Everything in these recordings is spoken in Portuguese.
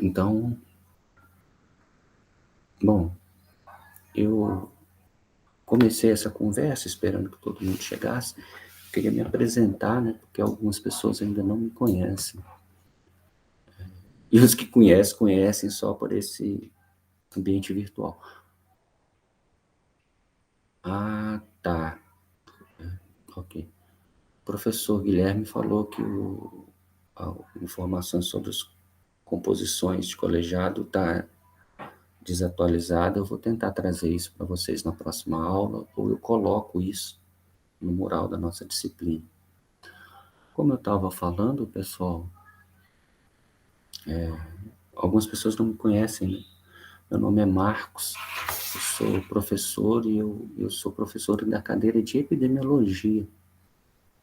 Então, bom, eu comecei essa conversa esperando que todo mundo chegasse. Eu queria me apresentar, né? Porque algumas pessoas ainda não me conhecem. E os que conhecem, conhecem só por esse ambiente virtual. Ah, tá. Ok. O professor Guilherme falou que a informação sobre as composições de colegiado está desatualizada. Eu vou tentar trazer isso para vocês na próxima aula, ou eu coloco isso no mural da nossa disciplina. Como eu estava falando, pessoal, algumas pessoas não me conhecem, né? Meu nome é Marcos, eu sou professor e eu sou professor da cadeira de epidemiologia.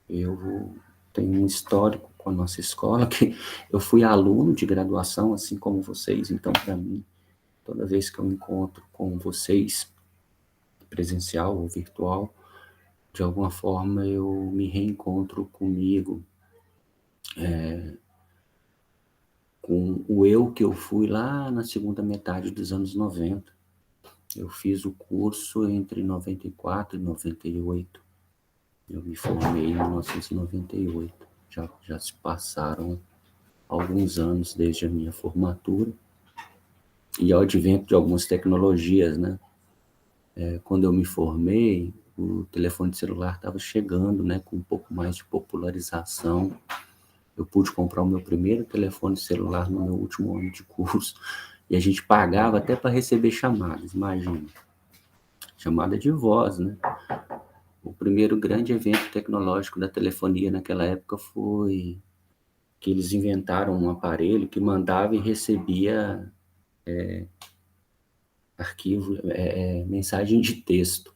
Eu tenho um histórico com a nossa escola, que eu fui aluno de graduação, assim como vocês, então, para mim, toda vez que eu encontro com vocês, presencial ou virtual, de alguma forma eu me reencontro comigo, com o eu que eu fui lá na segunda metade dos anos 90. Eu fiz o curso entre 94 e 98. Eu me formei em 1998. Já se passaram alguns anos desde a minha formatura e ao advento de algumas tecnologias, né? Quando eu me formei, o telefone celular estava chegando, né, com um pouco mais de popularização. Eu pude comprar o meu primeiro telefone celular no meu último ano de curso e a gente pagava até para receber chamadas, imagina. Chamada de voz, né? O primeiro grande evento tecnológico da telefonia naquela época foi que eles inventaram um aparelho que mandava e recebia arquivo, mensagem de texto,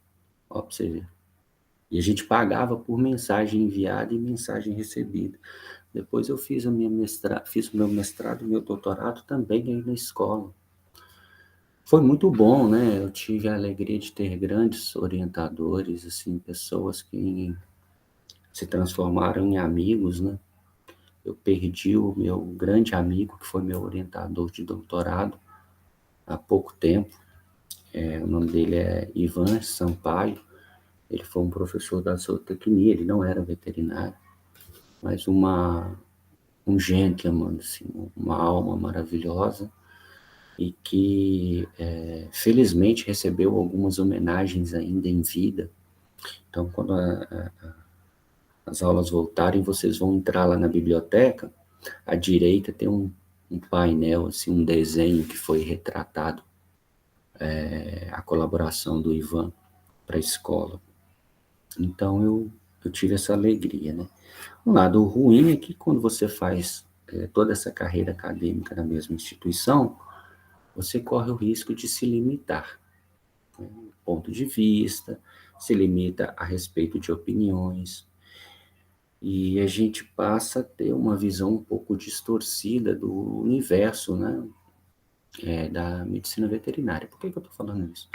ó, pra você ver. E a gente pagava por mensagem enviada e mensagem recebida. Depois eu fiz fiz o meu mestrado e meu doutorado também aí na escola. Foi muito bom, né? Eu tive a alegria de ter grandes orientadores, assim, pessoas que se transformaram em amigos, né? Eu perdi o meu grande amigo, que foi meu orientador de doutorado, há pouco tempo. O nome dele é Ivan Sampaio. Ele foi um professor da zootecnia, ele não era veterinário, mas um gentleman, assim, uma alma maravilhosa, e que felizmente recebeu algumas homenagens ainda em vida. Então, quando as aulas voltarem, vocês vão entrar lá na biblioteca, à direita tem um painel, assim, um desenho que foi retratado, a colaboração do Ivan para a escola. Então, eu tive essa alegria, né? Um lado ruim é que quando você faz toda essa carreira acadêmica na mesma instituição, você corre o risco de se limitar, né? Ponto de vista, se limita a respeito de opiniões, e a gente passa a ter uma visão um pouco distorcida do universo, né, da medicina veterinária. Por que eu estou falando isso?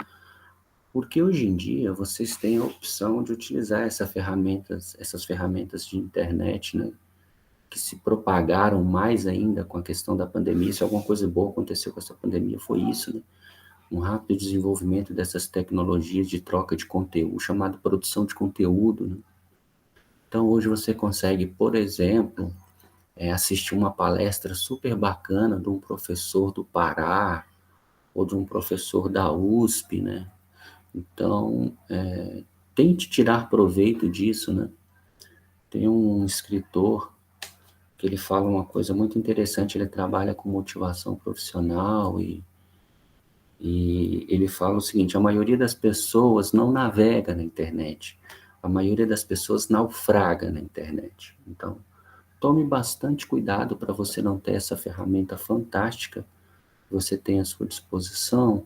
Porque hoje em dia vocês têm a opção de utilizar essas ferramentas de internet, né, que se propagaram mais ainda com a questão da pandemia. Se alguma coisa boa aconteceu com essa pandemia, foi isso, né? Um rápido desenvolvimento dessas tecnologias de troca de conteúdo, chamado produção de conteúdo, né? Então, hoje você consegue, por exemplo, assistir uma palestra super bacana de um professor do Pará ou de um professor da USP, né? Então, tente tirar proveito disso, né? Tem um escritor que ele fala uma coisa muito interessante, ele trabalha com motivação profissional e ele fala o seguinte: a maioria das pessoas não navega na internet, a maioria das pessoas naufraga na internet. Então, tome bastante cuidado para você não ter essa ferramenta fantástica que você tem à sua disposição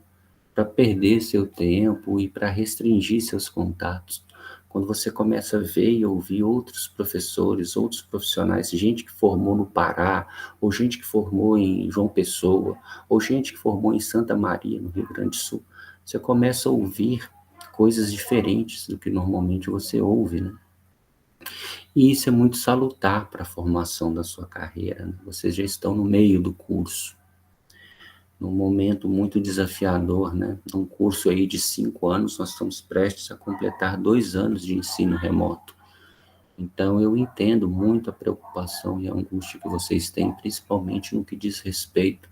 para perder seu tempo e para restringir seus contatos. Quando você começa a ver e ouvir outros professores, outros profissionais, gente que formou no Pará, ou gente que formou em João Pessoa, ou gente que formou em Santa Maria, no Rio Grande do Sul, você começa a ouvir coisas diferentes do que normalmente você ouve, né? E isso é muito salutar para a formação da sua carreira, né? Vocês já estão no meio do curso. num momento muito desafiador, né? Num curso aí de 5 anos, nós estamos prestes a completar 2 anos de ensino remoto. Então, eu entendo muito a preocupação e a angústia que vocês têm, principalmente no que diz respeito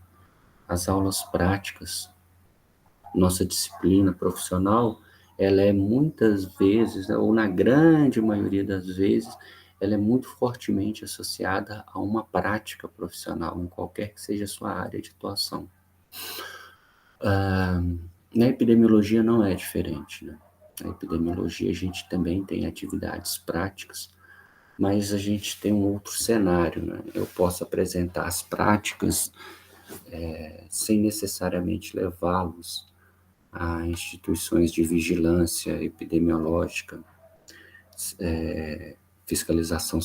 às aulas práticas. Nossa disciplina profissional, ela é muitas vezes, ou na grande maioria das vezes, ela é muito fortemente associada a uma prática profissional, em qualquer que seja a sua área de atuação. Na epidemiologia não é diferente, né? Na epidemiologia a gente também tem atividades práticas, mas a gente tem um outro cenário, né? Eu posso apresentar as práticas sem necessariamente levá-los a instituições de vigilância epidemiológica, fiscalização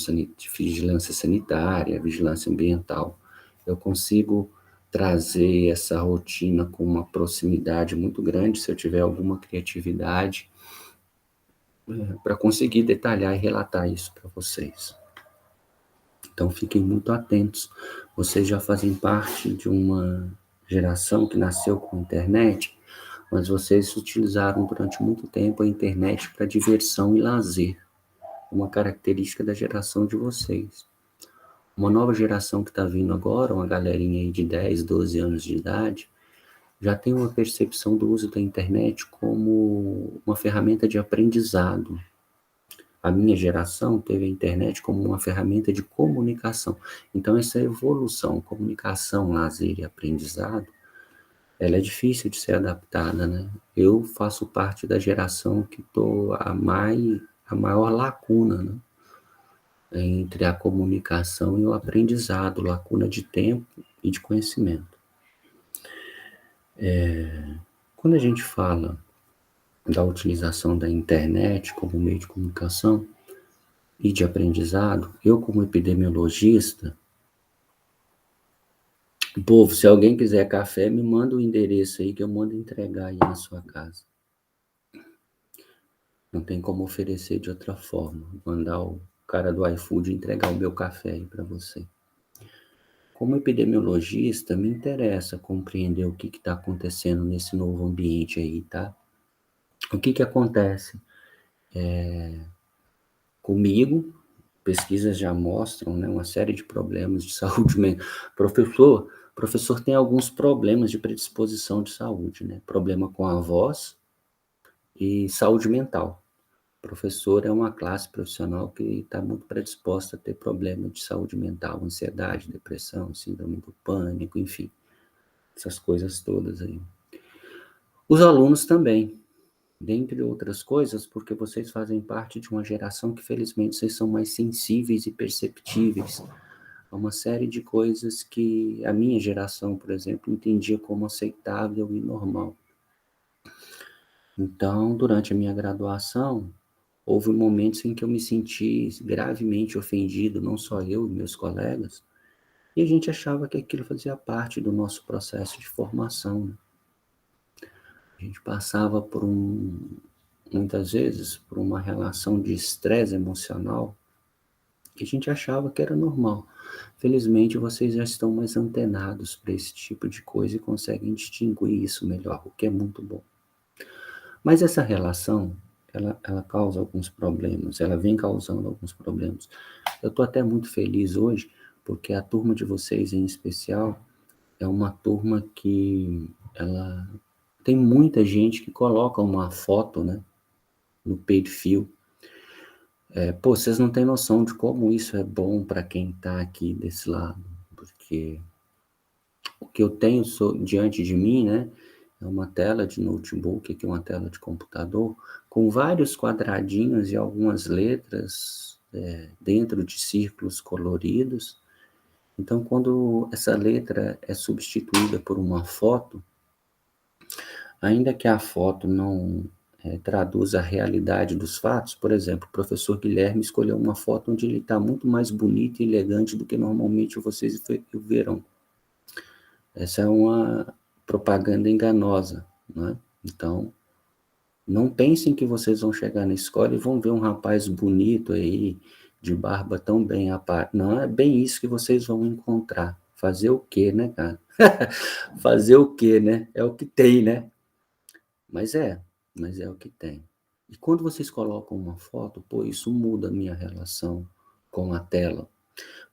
vigilância sanitária, vigilância ambiental. Eu consigo trazer essa rotina com uma proximidade muito grande, se eu tiver alguma criatividade, para conseguir detalhar e relatar isso para vocês. Então, fiquem muito atentos. Vocês já fazem parte de uma geração que nasceu com a internet, mas vocês utilizaram durante muito tempo a internet para diversão e lazer, uma característica da geração de vocês. Uma nova geração que está vindo agora, uma galerinha aí de 10, 12 anos de idade, já tem uma percepção do uso da internet como uma ferramenta de aprendizado. A minha geração teve a internet como uma ferramenta de comunicação. Então, essa evolução, comunicação, lazer e aprendizado, ela é difícil de ser adaptada, né? Eu faço parte da geração que estou a maior lacuna, né? Entre a comunicação e o aprendizado, lacuna de tempo e de conhecimento. Quando a gente fala da utilização da internet como meio de comunicação e de aprendizado, eu como epidemiologista, povo, se alguém quiser café, me manda o endereço aí que eu mando entregar aí na sua casa. Não tem como oferecer de outra forma, mandar o cara do iFood entregar o meu café aí para você. Como epidemiologista, me interessa compreender o que está acontecendo nesse novo ambiente aí, tá? O que acontece? Comigo, pesquisas já mostram, né, uma série de problemas de saúde mental. Professor tem alguns problemas de predisposição de saúde, né? Problema com a voz e saúde mental. Professor é uma classe profissional que está muito predisposta a ter problema de saúde mental, ansiedade, depressão, síndrome do pânico, enfim, essas coisas todas aí. Os alunos também, dentre outras coisas, porque vocês fazem parte de uma geração que, felizmente, vocês são mais sensíveis e perceptíveis a uma série de coisas que a minha geração, por exemplo, entendia como aceitável e normal. Então, durante a minha graduação, houve momentos em que eu me senti gravemente ofendido, não só eu e meus colegas, e a gente achava que aquilo fazia parte do nosso processo de formação, né? A gente passava muitas vezes, por uma relação de estresse emocional que a gente achava que era normal. Felizmente, vocês já estão mais antenados para esse tipo de coisa e conseguem distinguir isso melhor, o que é muito bom. Mas essa relação, ela causa alguns problemas, ela vem causando alguns problemas. Eu estou até muito feliz hoje, porque a turma de vocês, em especial, é uma turma que ela tem muita gente que coloca uma foto, né, no perfil. Vocês não têm noção de como isso é bom para quem está aqui desse lado, porque o que eu tenho diante de mim, né, é uma tela de notebook, aqui uma tela de computador, com vários quadradinhos e algumas letras dentro de círculos coloridos. Então, quando essa letra é substituída por uma foto, ainda que a foto não traduza a realidade dos fatos, por exemplo, o professor Guilherme escolheu uma foto onde ele está muito mais bonito e elegante do que normalmente vocês o verão. Essa é uma propaganda enganosa, né? Então, não pensem que vocês vão chegar na escola e vão ver um rapaz bonito aí, de barba tão bem aparado. Não é bem isso que vocês vão encontrar. Fazer o quê, né, cara? Fazer o quê, né? É o que tem, né? Mas é, mas é o que tem. E quando vocês colocam uma foto, pô, isso muda a minha relação com a tela.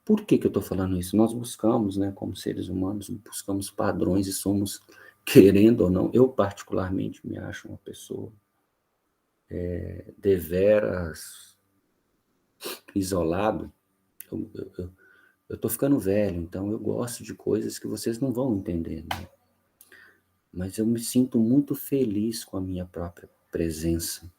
Por que que eu estou falando isso? Nós buscamos, né, como seres humanos, buscamos padrões e somos, querendo ou não, eu particularmente me acho uma pessoa deveras isolado. Eu tô ficando velho, então eu gosto de coisas que vocês não vão entender, né? Mas eu me sinto muito feliz com a minha própria presença.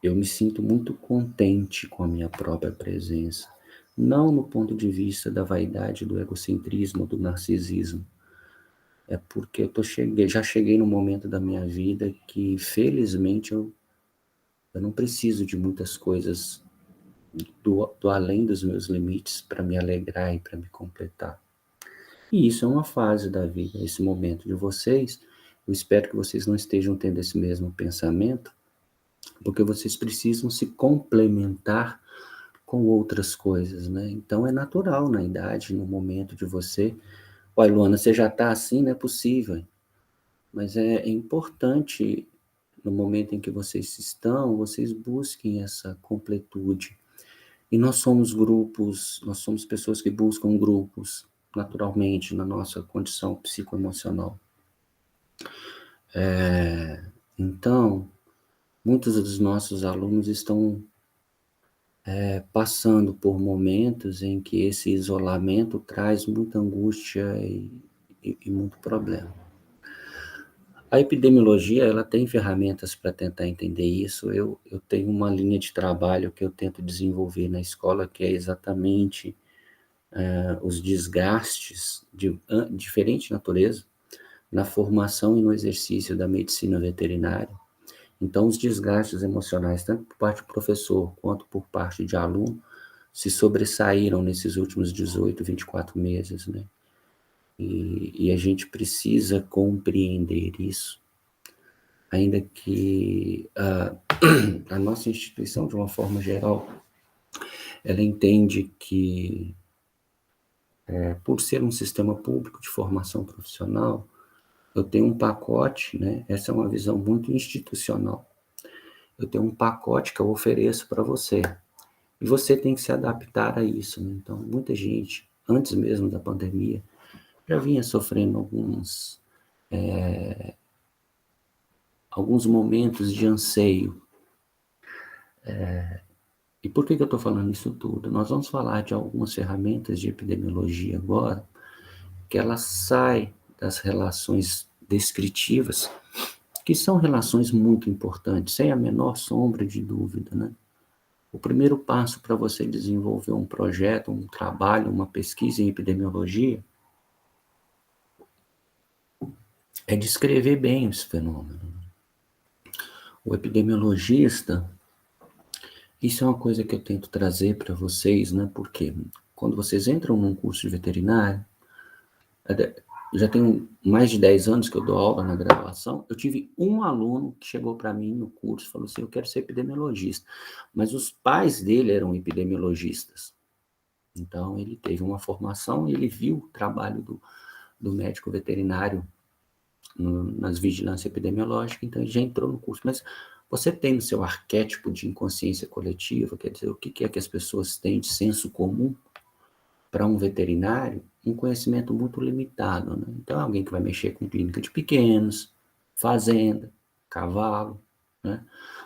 Eu me sinto muito contente com a minha própria presença. Não no ponto de vista da vaidade, do egocentrismo, do narcisismo. É porque já cheguei no momento da minha vida que, felizmente, eu não preciso de muitas coisas do além dos meus limites para me alegrar e para me completar. E isso é uma fase da vida, esse momento de vocês. Eu espero que vocês não estejam tendo esse mesmo pensamento, porque vocês precisam se complementar com outras coisas, né? Então é natural na idade, no momento de você. Olha, Luana, você já está assim, não é possível. Mas é importante, no momento em que vocês estão, vocês busquem essa completude. E nós somos grupos, nós somos pessoas que buscam grupos, naturalmente, na nossa condição psicoemocional. Então, muitos dos nossos alunos estão passando por momentos em que esse isolamento traz muita angústia e muito problema. A epidemiologia, ela tem ferramentas para tentar entender isso. Eu tenho uma linha de trabalho que eu tento desenvolver na escola, que é exatamente os desgastes de diferente natureza na formação e no exercício da medicina veterinária. Então, os desgastes emocionais, tanto por parte do professor quanto por parte de aluno, se sobressaíram nesses últimos 18, 24 meses, né? E a gente precisa compreender isso, ainda que a nossa instituição, de uma forma geral, ela entende que, por ser um sistema público de formação profissional, eu tenho um pacote, né? Essa é uma visão muito institucional. Eu tenho um pacote que eu ofereço para você. E você tem que se adaptar a isso, né? Então, muita gente, antes mesmo da pandemia, já vinha sofrendo alguns momentos de anseio. E por que eu estou falando isso tudo? Nós vamos falar de algumas ferramentas de epidemiologia agora, que ela sai das relações descritivas, que são relações muito importantes, sem a menor sombra de dúvida, né? O primeiro passo para você desenvolver um projeto, um trabalho, uma pesquisa em epidemiologia, é descrever bem esse fenômeno. O epidemiologista, isso é uma coisa que eu tento trazer para vocês, né? Porque quando vocês entram num curso de veterinário, já tem mais de 10 anos que eu dou aula na graduação, eu tive um aluno que chegou para mim no curso e falou assim, eu quero ser epidemiologista. Mas os pais dele eram epidemiologistas. Então, ele teve uma formação e ele viu o trabalho do médico veterinário nas vigilâncias epidemiológicas, então ele já entrou no curso. Mas você tem no seu arquétipo de inconsciência coletiva, quer dizer, o que é que as pessoas têm de senso comum para um veterinário, um conhecimento muito limitado, né? Então, alguém que vai mexer com clínica de pequenos, fazenda, cavalo, né?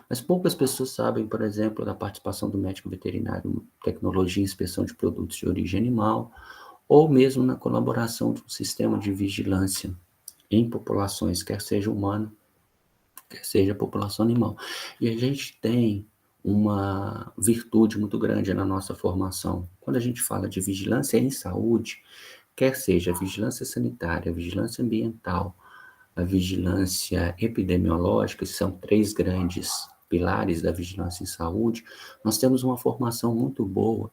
Mas poucas pessoas sabem, por exemplo, da participação do médico veterinário em tecnologia e inspeção de produtos de origem animal, ou mesmo na colaboração de um sistema de vigilância em populações, quer seja humana, quer seja população animal. E a gente tem uma virtude muito grande na nossa formação. Quando a gente fala de vigilância em saúde, quer seja a vigilância sanitária, a vigilância ambiental, a vigilância epidemiológica, que são três grandes pilares da vigilância em saúde, nós temos uma formação muito boa.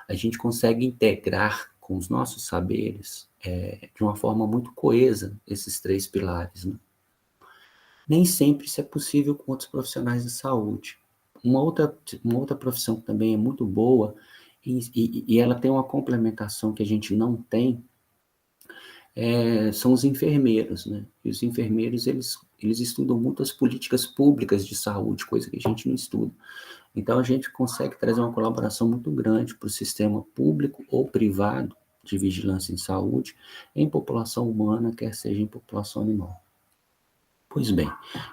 A gente consegue integrar com os nossos saberes de uma forma muito coesa esses três pilares, né? Nem sempre isso é possível com outros profissionais de saúde. Uma outra profissão que também é muito boa e ela tem uma complementação que a gente não tem, são os enfermeiros, né? E os enfermeiros, eles estudam muito as políticas públicas de saúde, coisa que a gente não estuda. Então, a gente consegue trazer uma colaboração muito grande para o sistema público ou privado de vigilância em saúde, em população humana, quer seja em população animal. Pois bem,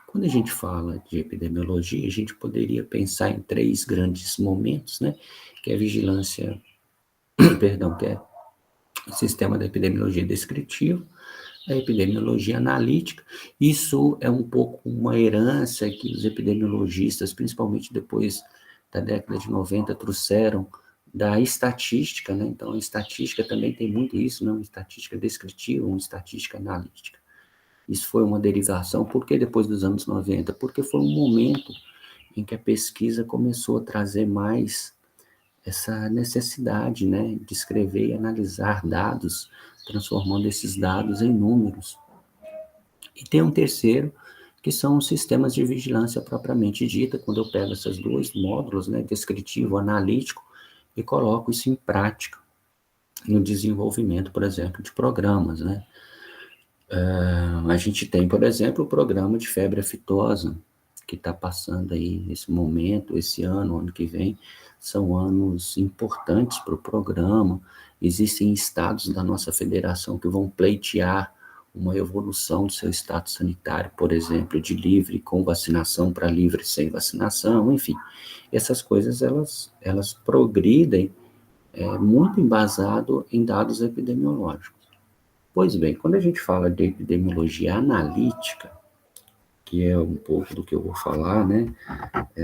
quando a gente fala de epidemiologia, a gente poderia pensar em 3 grandes momentos, né? Que é a vigilância, perdão, que é o sistema da epidemiologia descritiva, a epidemiologia analítica. Isso é um pouco uma herança que os epidemiologistas, principalmente depois da década de 90, trouxeram da estatística, né? Então, a estatística também tem muito isso, né? Uma estatística descritiva, uma estatística analítica. Isso foi uma derivação, por que depois dos anos 90? Porque foi um momento em que a pesquisa começou a trazer mais essa necessidade, né, de escrever e analisar dados, transformando esses dados em números. E tem um terceiro, que são os sistemas de vigilância propriamente dita, quando eu pego esses 2 módulos, né, descritivo, analítico, e coloco isso em prática no desenvolvimento, por exemplo, de programas, né. A gente tem, por exemplo, o programa de febre aftosa, que está passando aí nesse momento, esse ano que vem, são anos importantes para o programa. Existem estados da nossa federação que vão pleitear uma evolução do seu status sanitário, por exemplo, de livre com vacinação para livre sem vacinação, enfim. Essas coisas, elas progridem muito embasado em dados epidemiológicos. Pois bem, quando a gente fala de epidemiologia analítica, que é um pouco do que eu vou falar, né?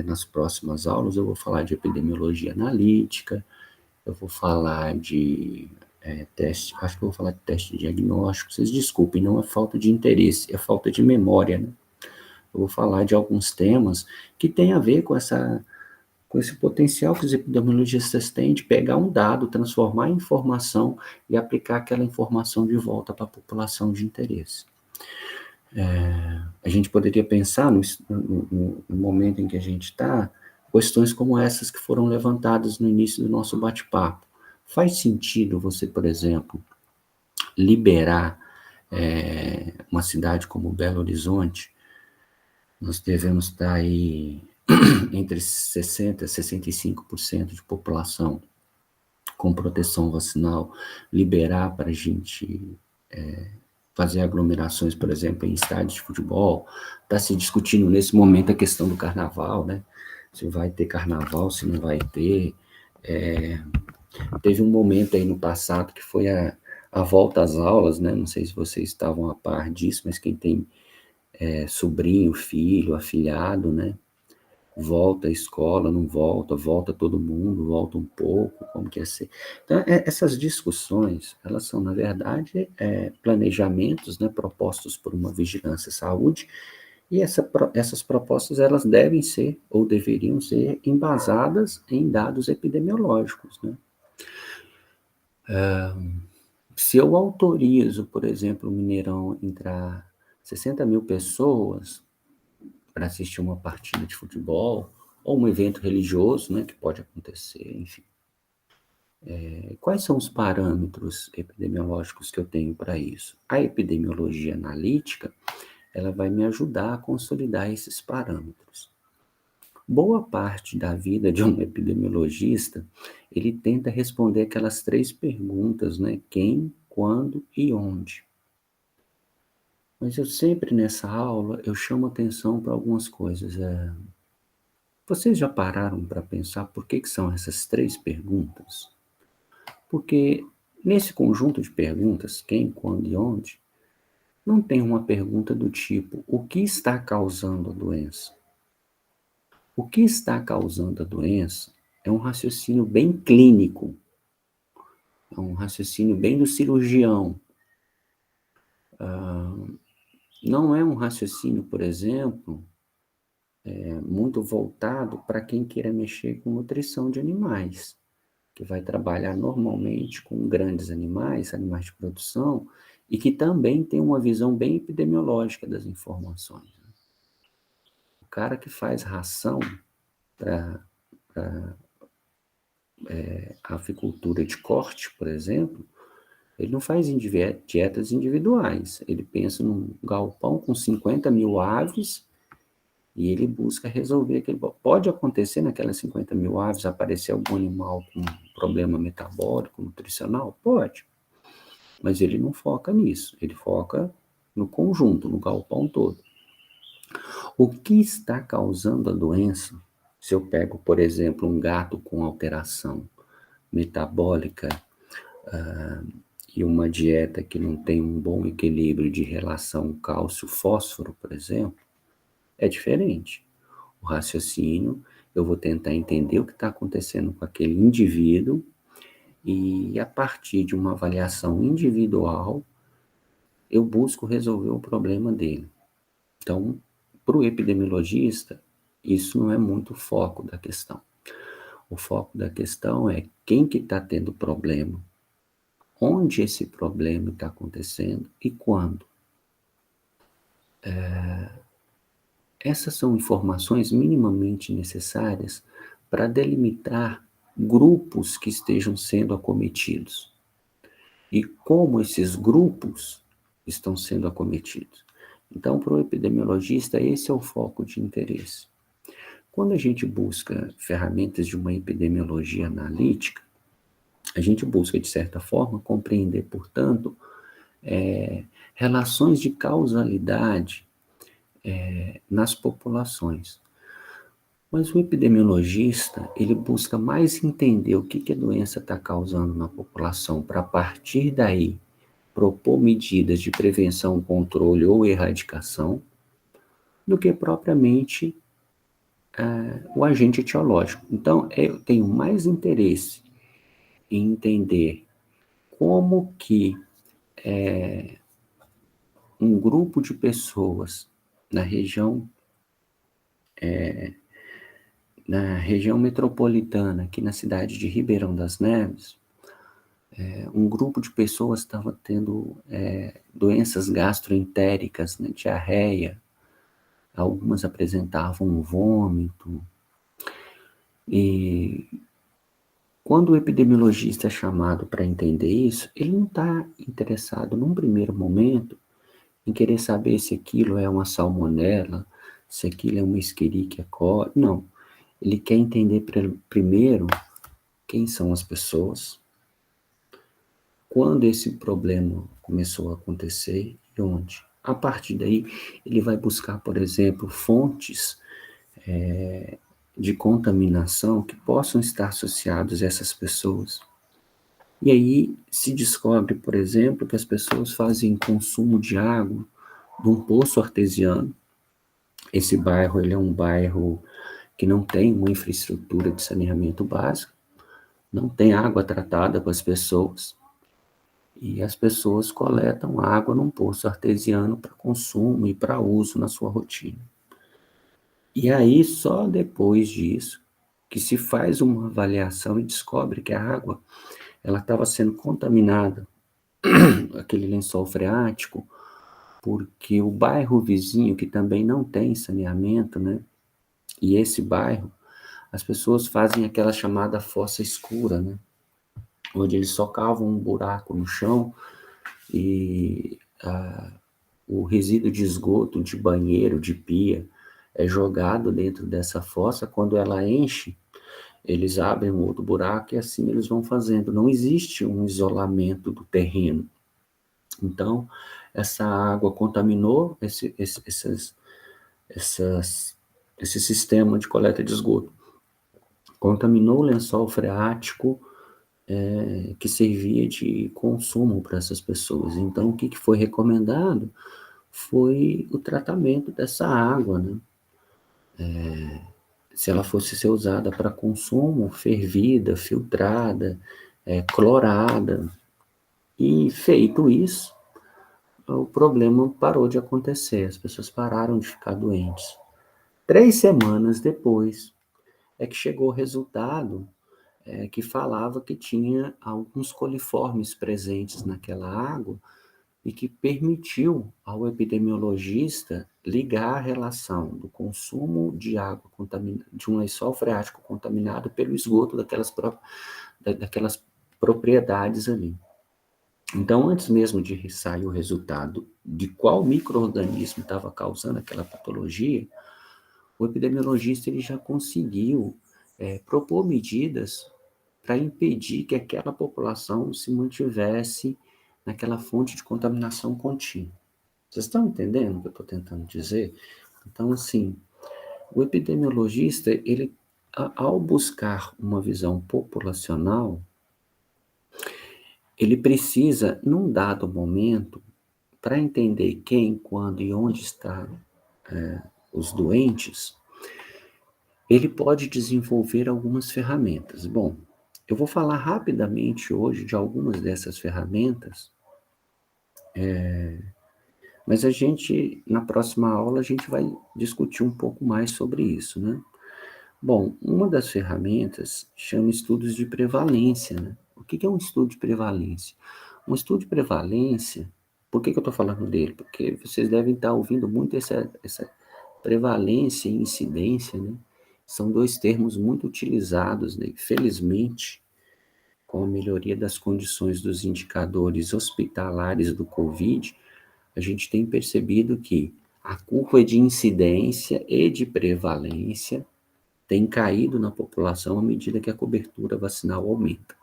Nas próximas aulas eu vou falar de epidemiologia analítica, eu vou falar de teste, acho que eu vou falar de teste diagnóstico, vocês desculpem, não é falta de interesse, é falta de memória, né? Eu vou falar de alguns temas que têm a ver com esse potencial que os epidemiologistas têm de pegar um dado, transformar em informação e aplicar aquela informação de volta para a população de interesse. A gente poderia pensar no momento em que a gente está, questões como essas que foram levantadas no início do nosso bate-papo. Faz sentido você, por exemplo, liberar uma cidade como Belo Horizonte? Nós devemos estar aí entre 60% e 65% de população com proteção vacinal, liberar para a gente fazer aglomerações, por exemplo, em estádios de futebol. Está se discutindo nesse momento a questão do carnaval, né? Se vai ter carnaval, se não vai ter. Teve um momento aí no passado que foi a volta às aulas, né? Não sei se vocês estavam a par disso, mas quem tem sobrinho, filho, afilhado, né? Volta à escola, não volta, volta todo mundo, volta um pouco, como que é ser. Então, essas discussões, elas são, na verdade, planejamentos, né, propostos por uma vigilância à saúde, e essas propostas, elas devem ser, ou deveriam ser, embasadas em dados epidemiológicos, né? Se eu autorizo, por exemplo, o Mineirão entrar 60 mil pessoas para assistir uma partida de futebol, ou um evento religioso, né, que pode acontecer, enfim. Quais são os parâmetros epidemiológicos que eu tenho para isso? A epidemiologia analítica, ela vai me ajudar a consolidar esses parâmetros. Boa parte da vida de um epidemiologista, ele tenta responder aquelas 3 perguntas, né? Quem, quando e onde. Mas eu sempre nessa aula, eu chamo atenção para algumas coisas. Vocês já pararam para pensar por que são essas 3 perguntas? Porque nesse conjunto de perguntas, quem, quando e onde, não tem uma pergunta do tipo: o que está causando a doença? O que está causando a doença é um raciocínio bem clínico, é um raciocínio bem do cirurgião. Não é um raciocínio, por exemplo, muito voltado para quem queira mexer com nutrição de animais, que vai trabalhar normalmente com grandes animais, animais de produção, e que também tem uma visão bem epidemiológica das informações. O cara que faz ração para a avicultura de corte, por exemplo, ele não faz dietas individuais. Ele pensa num galpão com 50 mil aves e ele busca resolver aquele. Pode acontecer naquelas 50 mil aves aparecer algum animal com problema metabólico, nutricional? Pode. Mas ele não foca nisso. Ele foca no conjunto, no galpão todo. O que está causando a doença? Se eu pego, por exemplo, um gato com alteração metabólica e uma dieta que não tem um bom equilíbrio de relação cálcio-fósforo, por exemplo, é diferente. O raciocínio, eu vou tentar entender o que está acontecendo com aquele indivíduo e, a partir de uma avaliação individual, eu busco resolver o problema dele. Então, para o epidemiologista, isso não é muito o foco da questão. O foco da questão é quem que está tendo problema, onde esse problema está acontecendo e quando. Essas são informações minimamente necessárias para delimitar grupos que estejam sendo acometidos e como esses grupos estão sendo acometidos. Então, para o epidemiologista, esse é o foco de interesse. Quando a gente busca ferramentas de uma epidemiologia analítica, a gente busca, de certa forma, compreender, portanto, relações de causalidade nas populações. Mas o epidemiologista, ele busca mais entender o que a doença está causando na população, para, a partir daí, propor medidas de prevenção, controle ou erradicação, do que propriamente o agente etiológico. Então, eu tenho mais interesse em entender como que um grupo de pessoas na região metropolitana, aqui na cidade de Ribeirão das Neves, um grupo de pessoas estava tendo doenças gastroentéricas, né, diarreia, algumas apresentavam vômito, e quando o epidemiologista é chamado para entender isso, ele não está interessado, num primeiro momento, em querer saber se aquilo é uma salmonela, se aquilo é uma Escherichia coli. Não. Ele quer entender primeiro quem são as pessoas, quando esse problema começou a acontecer e onde. A partir daí, ele vai buscar, por exemplo, fontes de contaminação que possam estar associados a essas pessoas. E aí se descobre, por exemplo, que as pessoas fazem consumo de água de um poço artesiano. Esse bairro, ele é um bairro que não tem uma infraestrutura de saneamento básico, não tem água tratada para as pessoas, e as pessoas coletam água num poço artesiano para consumo e para uso na sua rotina. E aí, só depois disso, que se faz uma avaliação e descobre que a água ela estava sendo contaminada, aquele lençol freático, porque o bairro vizinho, que também não tem saneamento, né? E esse bairro, as pessoas fazem aquela chamada fossa escura, né? Onde eles só cavam um buraco no chão e o resíduo de esgoto, de banheiro, de pia, é jogado dentro dessa fossa. Quando ela enche, eles abrem um outro buraco e assim eles vão fazendo. Não existe um isolamento do terreno. Então, essa água contaminou esse sistema de coleta de esgoto. Contaminou o lençol freático que servia de consumo para essas pessoas. Então, o que foi recomendado foi o tratamento dessa água, né? Se ela fosse ser usada para consumo, fervida, filtrada, clorada. E feito isso, o problema parou de acontecer, as pessoas pararam de ficar doentes. 3 semanas depois é que chegou o resultado que falava que tinha alguns coliformes presentes naquela água e que permitiu ao epidemiologista ligar a relação do consumo de água de um lençol freático contaminado pelo esgoto daquelas propriedades ali. Então, antes mesmo de sair o resultado de qual micro-organismo estava causando aquela patologia, o epidemiologista ele já conseguiu propor medidas para impedir que aquela população se mantivesse naquela fonte de contaminação contínua. Vocês estão entendendo o que eu estou tentando dizer? Então, assim, o epidemiologista, ele, ao buscar uma visão populacional, ele precisa, num dado momento, para entender quem, quando e onde estão os doentes, ele pode desenvolver algumas ferramentas. Bom, eu vou falar rapidamente hoje de algumas dessas ferramentas, mas na próxima aula, a gente vai discutir um pouco mais sobre isso, né? Bom, uma das ferramentas chama estudos de prevalência, né? O que é um estudo de prevalência? Um estudo de prevalência, por que eu estou falando dele? Porque vocês devem estar ouvindo muito essa prevalência e incidência, né? São dois termos muito utilizados, né? Felizmente, com a melhoria das condições dos indicadores hospitalares do Covid, a gente tem percebido que a curva de incidência e de prevalência tem caído na população à medida que a cobertura vacinal aumenta.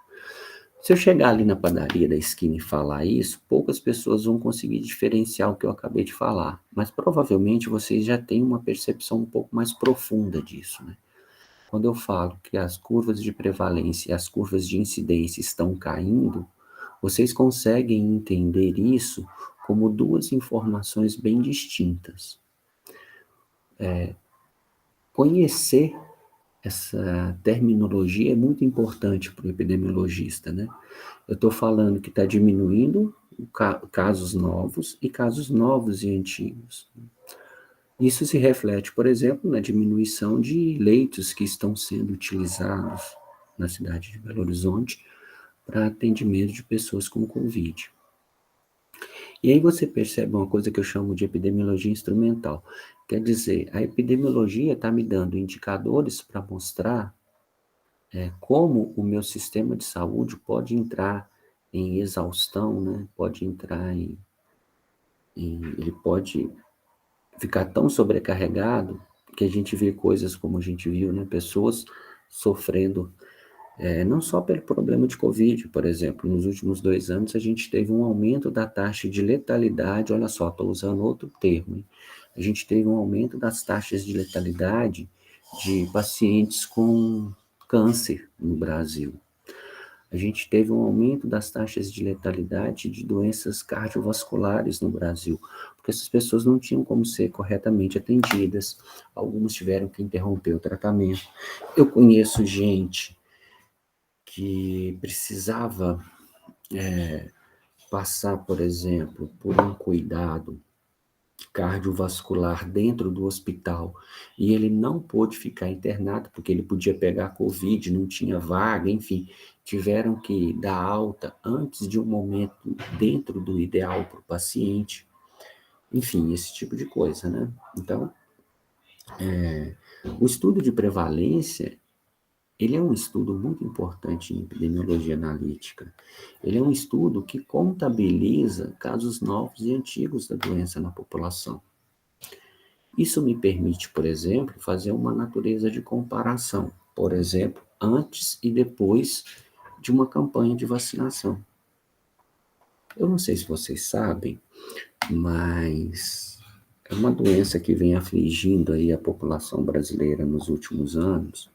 Se eu chegar ali na padaria da esquina e falar isso, poucas pessoas vão conseguir diferenciar o que eu acabei de falar, mas provavelmente vocês já têm uma percepção um pouco mais profunda disso, né? Quando eu falo que as curvas de prevalência e as curvas de incidência estão caindo, vocês conseguem entender isso como duas informações bem distintas. Conhecer essa terminologia é muito importante para o epidemiologista, né? Eu estou falando que está diminuindo casos novos e antigos. Isso se reflete, por exemplo, na diminuição de leitos que estão sendo utilizados na cidade de Belo Horizonte para atendimento de pessoas com Covid. E aí você percebe uma coisa que eu chamo de epidemiologia instrumental. Quer dizer, a epidemiologia está me dando indicadores para mostrar como o meu sistema de saúde pode entrar em exaustão, né? Pode entrar ele pode ficar tão sobrecarregado que a gente vê coisas como a gente viu, né? Pessoas sofrendo, não só pelo problema de Covid, por exemplo, nos últimos 2 anos a gente teve um aumento da taxa de letalidade, olha só, estou usando outro termo, hein? A gente teve um aumento das taxas de letalidade de pacientes com câncer no Brasil. A gente teve um aumento das taxas de letalidade de doenças cardiovasculares no Brasil, porque essas pessoas não tinham como ser corretamente atendidas, algumas tiveram que interromper o tratamento. Eu conheço gente que precisava passar, por exemplo, por um cuidado cardiovascular dentro do hospital e ele não pôde ficar internado porque ele podia pegar Covid, não tinha vaga, enfim, tiveram que dar alta antes de um momento dentro do ideal para o paciente, enfim, esse tipo de coisa, né? Então, o estudo de prevalência, ele é um estudo muito importante em epidemiologia analítica. Ele é um estudo que contabiliza casos novos e antigos da doença na população. Isso me permite, por exemplo, fazer uma natureza de comparação, por exemplo, antes e depois de uma campanha de vacinação. Eu não sei se vocês sabem, mas é uma doença que vem afligindo aí a população brasileira nos últimos anos.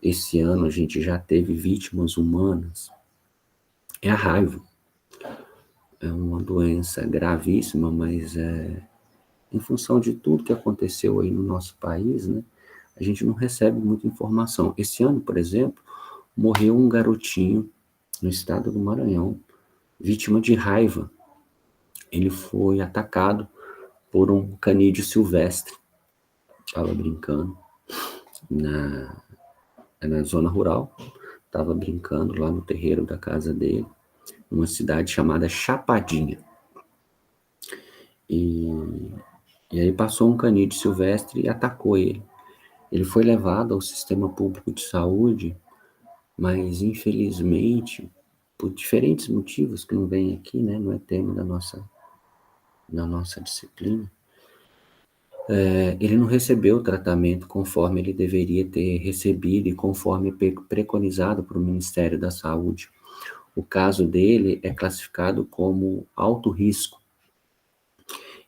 Esse ano a gente já teve vítimas humanas. É a raiva. É uma doença gravíssima, mas em função de tudo que aconteceu aí no nosso país, né, a gente não recebe muita informação. Esse ano, por exemplo, morreu um garotinho no estado do Maranhão, vítima de raiva. Ele foi atacado por um canídeo silvestre. Estava brincando na zona rural, estava brincando lá no terreiro da casa dele. numa cidade chamada Chapadinha. E aí passou um canídeo silvestre e atacou ele. Ele foi levado ao sistema público de saúde, mas infelizmente, por diferentes motivos que não vem aqui, né, não é tema da nossa disciplina, ele não recebeu o tratamento conforme ele deveria ter recebido e conforme preconizado por o Ministério da Saúde. O caso dele é classificado como alto risco.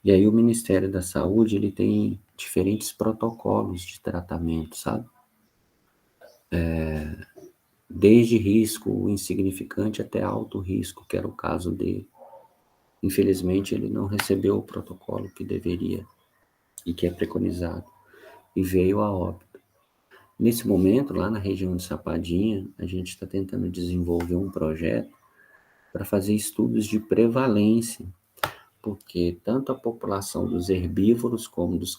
E aí o Ministério da Saúde, ele tem diferentes protocolos de tratamento, sabe? Desde risco insignificante até alto risco, que era o caso dele. Infelizmente, ele não recebeu o protocolo que deveria e que é preconizado, e veio a óbito. Nesse momento, lá na região de Chapadinha, a gente está tentando desenvolver um projeto para fazer estudos de prevalência, porque tanto a população dos herbívoros como dos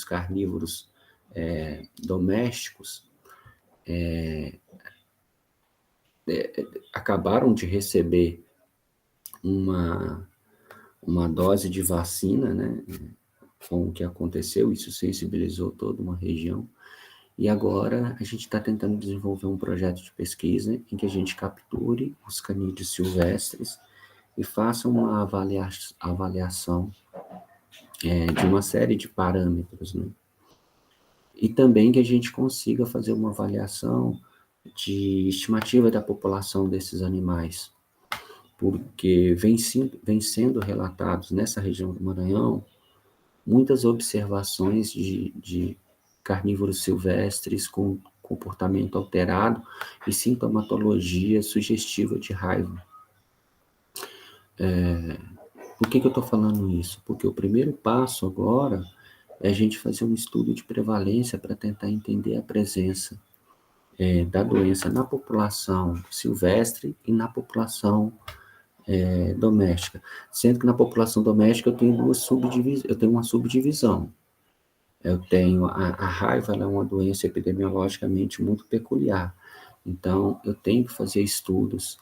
carnívoros domésticos acabaram de receber uma dose de vacina, né? Com o que aconteceu, isso sensibilizou toda uma região. E agora a gente está tentando desenvolver um projeto de pesquisa em que a gente capture os canídeos silvestres e faça uma avaliação de uma série de parâmetros, né? E também que a gente consiga fazer uma avaliação de estimativa da população desses animais, porque vem sendo relatados nessa região do Maranhão muitas observações de carnívoros silvestres com comportamento alterado e sintomatologia sugestiva de raiva. Por que eu estou falando isso? Porque o primeiro passo agora é a gente fazer um estudo de prevalência para tentar entender a presença da doença na população silvestre e na população doméstica. Sendo que na população doméstica eu tenho uma subdivisão. Eu tenho a raiva, ela é uma doença epidemiologicamente muito peculiar. Então, eu tenho que fazer estudos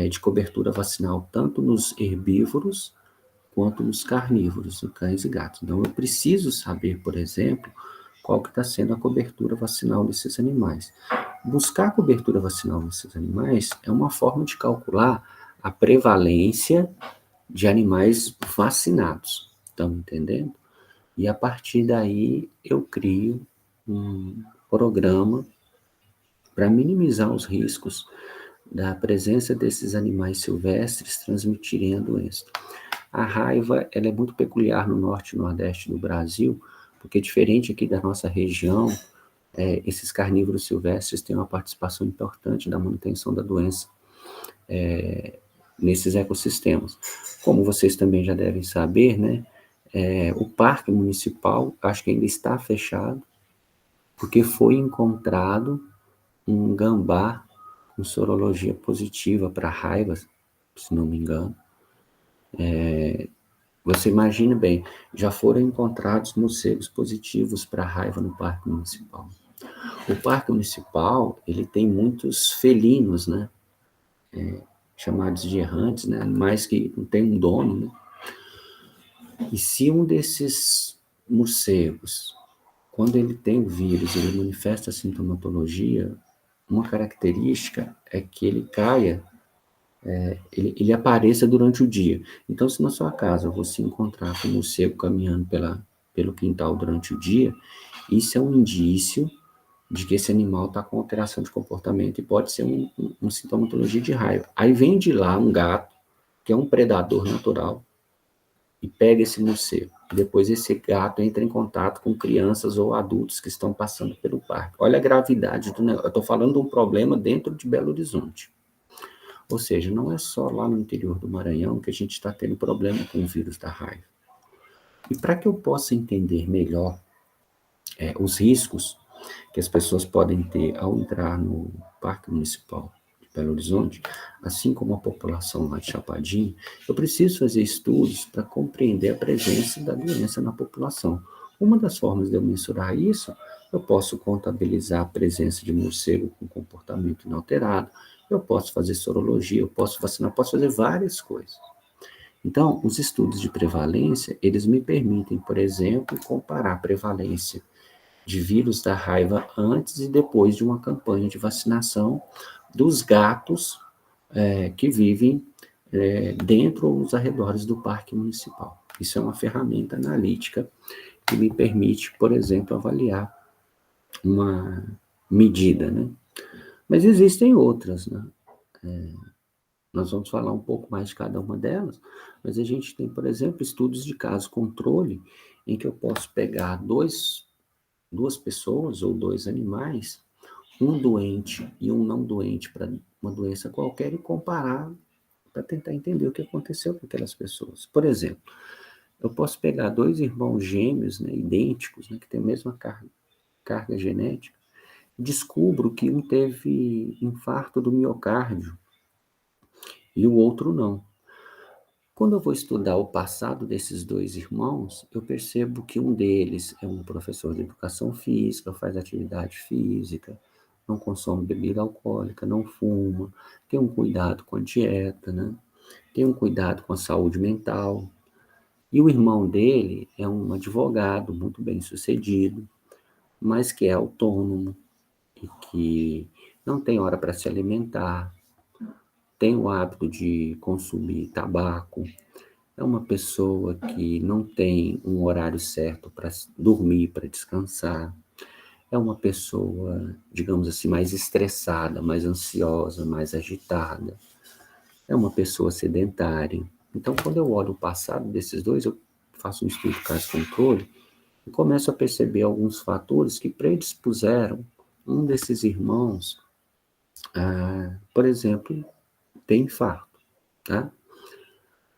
de cobertura vacinal tanto nos herbívoros quanto nos carnívoros, em cães e gatos. Então, eu preciso saber, por exemplo, qual que está sendo a cobertura vacinal desses animais. Buscar a cobertura vacinal nesses animais é uma forma de calcular a prevalência de animais vacinados. Estão entendendo? E a partir daí eu crio um programa para minimizar os riscos da presença desses animais silvestres transmitirem a doença. A raiva, ela é muito peculiar no norte e nordeste do Brasil, porque diferente aqui da nossa região, esses carnívoros silvestres têm uma participação importante na manutenção da doença nesses ecossistemas. Como vocês também já devem saber, né, o parque municipal, acho que ainda está fechado, porque foi encontrado um gambá com sorologia positiva para raiva, se não me engano. Você imagina bem, já foram encontrados morcegos positivos para raiva no parque municipal. O parque municipal, ele tem muitos felinos, né? Chamados de errantes, né? Animais que não tem um dono, né? E se um desses morcegos, quando ele tem o vírus, ele manifesta a sintomatologia, uma característica é que ele caia, ele apareça durante o dia. Então, se na sua casa você encontrar com um morcego caminhando pelo quintal durante o dia, isso é um indício de que esse animal está com alteração de comportamento e pode ser uma sintomatologia de raiva. Aí vem de lá um gato, que é um predador natural, e pega esse morcego. Depois esse gato entra em contato com crianças ou adultos que estão passando pelo parque. Olha a gravidade do negócio. Eu estou falando de um problema dentro de Belo Horizonte. Ou seja, não é só lá no interior do Maranhão que a gente está tendo problema com o vírus da raiva. E para que eu possa entender melhor os riscos que as pessoas podem ter ao entrar no Parque Municipal de Belo Horizonte, assim como a população lá de Chapadinho, eu preciso fazer estudos para compreender a presença da doença na população. Uma das formas de eu mensurar isso, eu posso contabilizar a presença de morcego com comportamento inalterado, Eu posso fazer sorologia, eu posso vacinar, eu posso fazer várias coisas. Então, os estudos de prevalência, eles me permitem, por exemplo, comparar a prevalência de vírus da raiva antes e depois de uma campanha de vacinação dos gatos que vivem dentro ou nos arredores do parque municipal. Isso é uma ferramenta analítica que me permite, por exemplo, avaliar uma medida, né? Mas existem outras, né? Nós vamos falar um pouco mais de cada uma delas, mas a gente tem, por exemplo, estudos de caso controle, em que eu posso pegar duas pessoas ou dois animais, um doente e um não doente para uma doença qualquer, e comparar para tentar entender o que aconteceu com aquelas pessoas. Por exemplo, eu posso pegar dois irmãos gêmeos, né, idênticos, né, que têm a mesma carga genética, descubro que um teve infarto do miocárdio e o outro não. Quando eu vou estudar o passado desses dois irmãos, eu percebo que um deles é um professor de educação física, faz atividade física, não consome bebida alcoólica, não fuma, tem um cuidado com a dieta, né? Tem um cuidado com a saúde mental. E o irmão dele é um advogado muito bem sucedido, mas que é autônomo e que não tem hora para se alimentar, tem o hábito de consumir tabaco, é uma pessoa que não tem um horário certo para dormir, para descansar, é uma pessoa, digamos assim, mais estressada, mais ansiosa, mais agitada, é uma pessoa sedentária. Então, quando eu olho o passado desses dois, eu faço um estudo de caso-controle e começo a perceber alguns fatores que predispuseram um desses irmãos a, por exemplo, ter infarto, tá?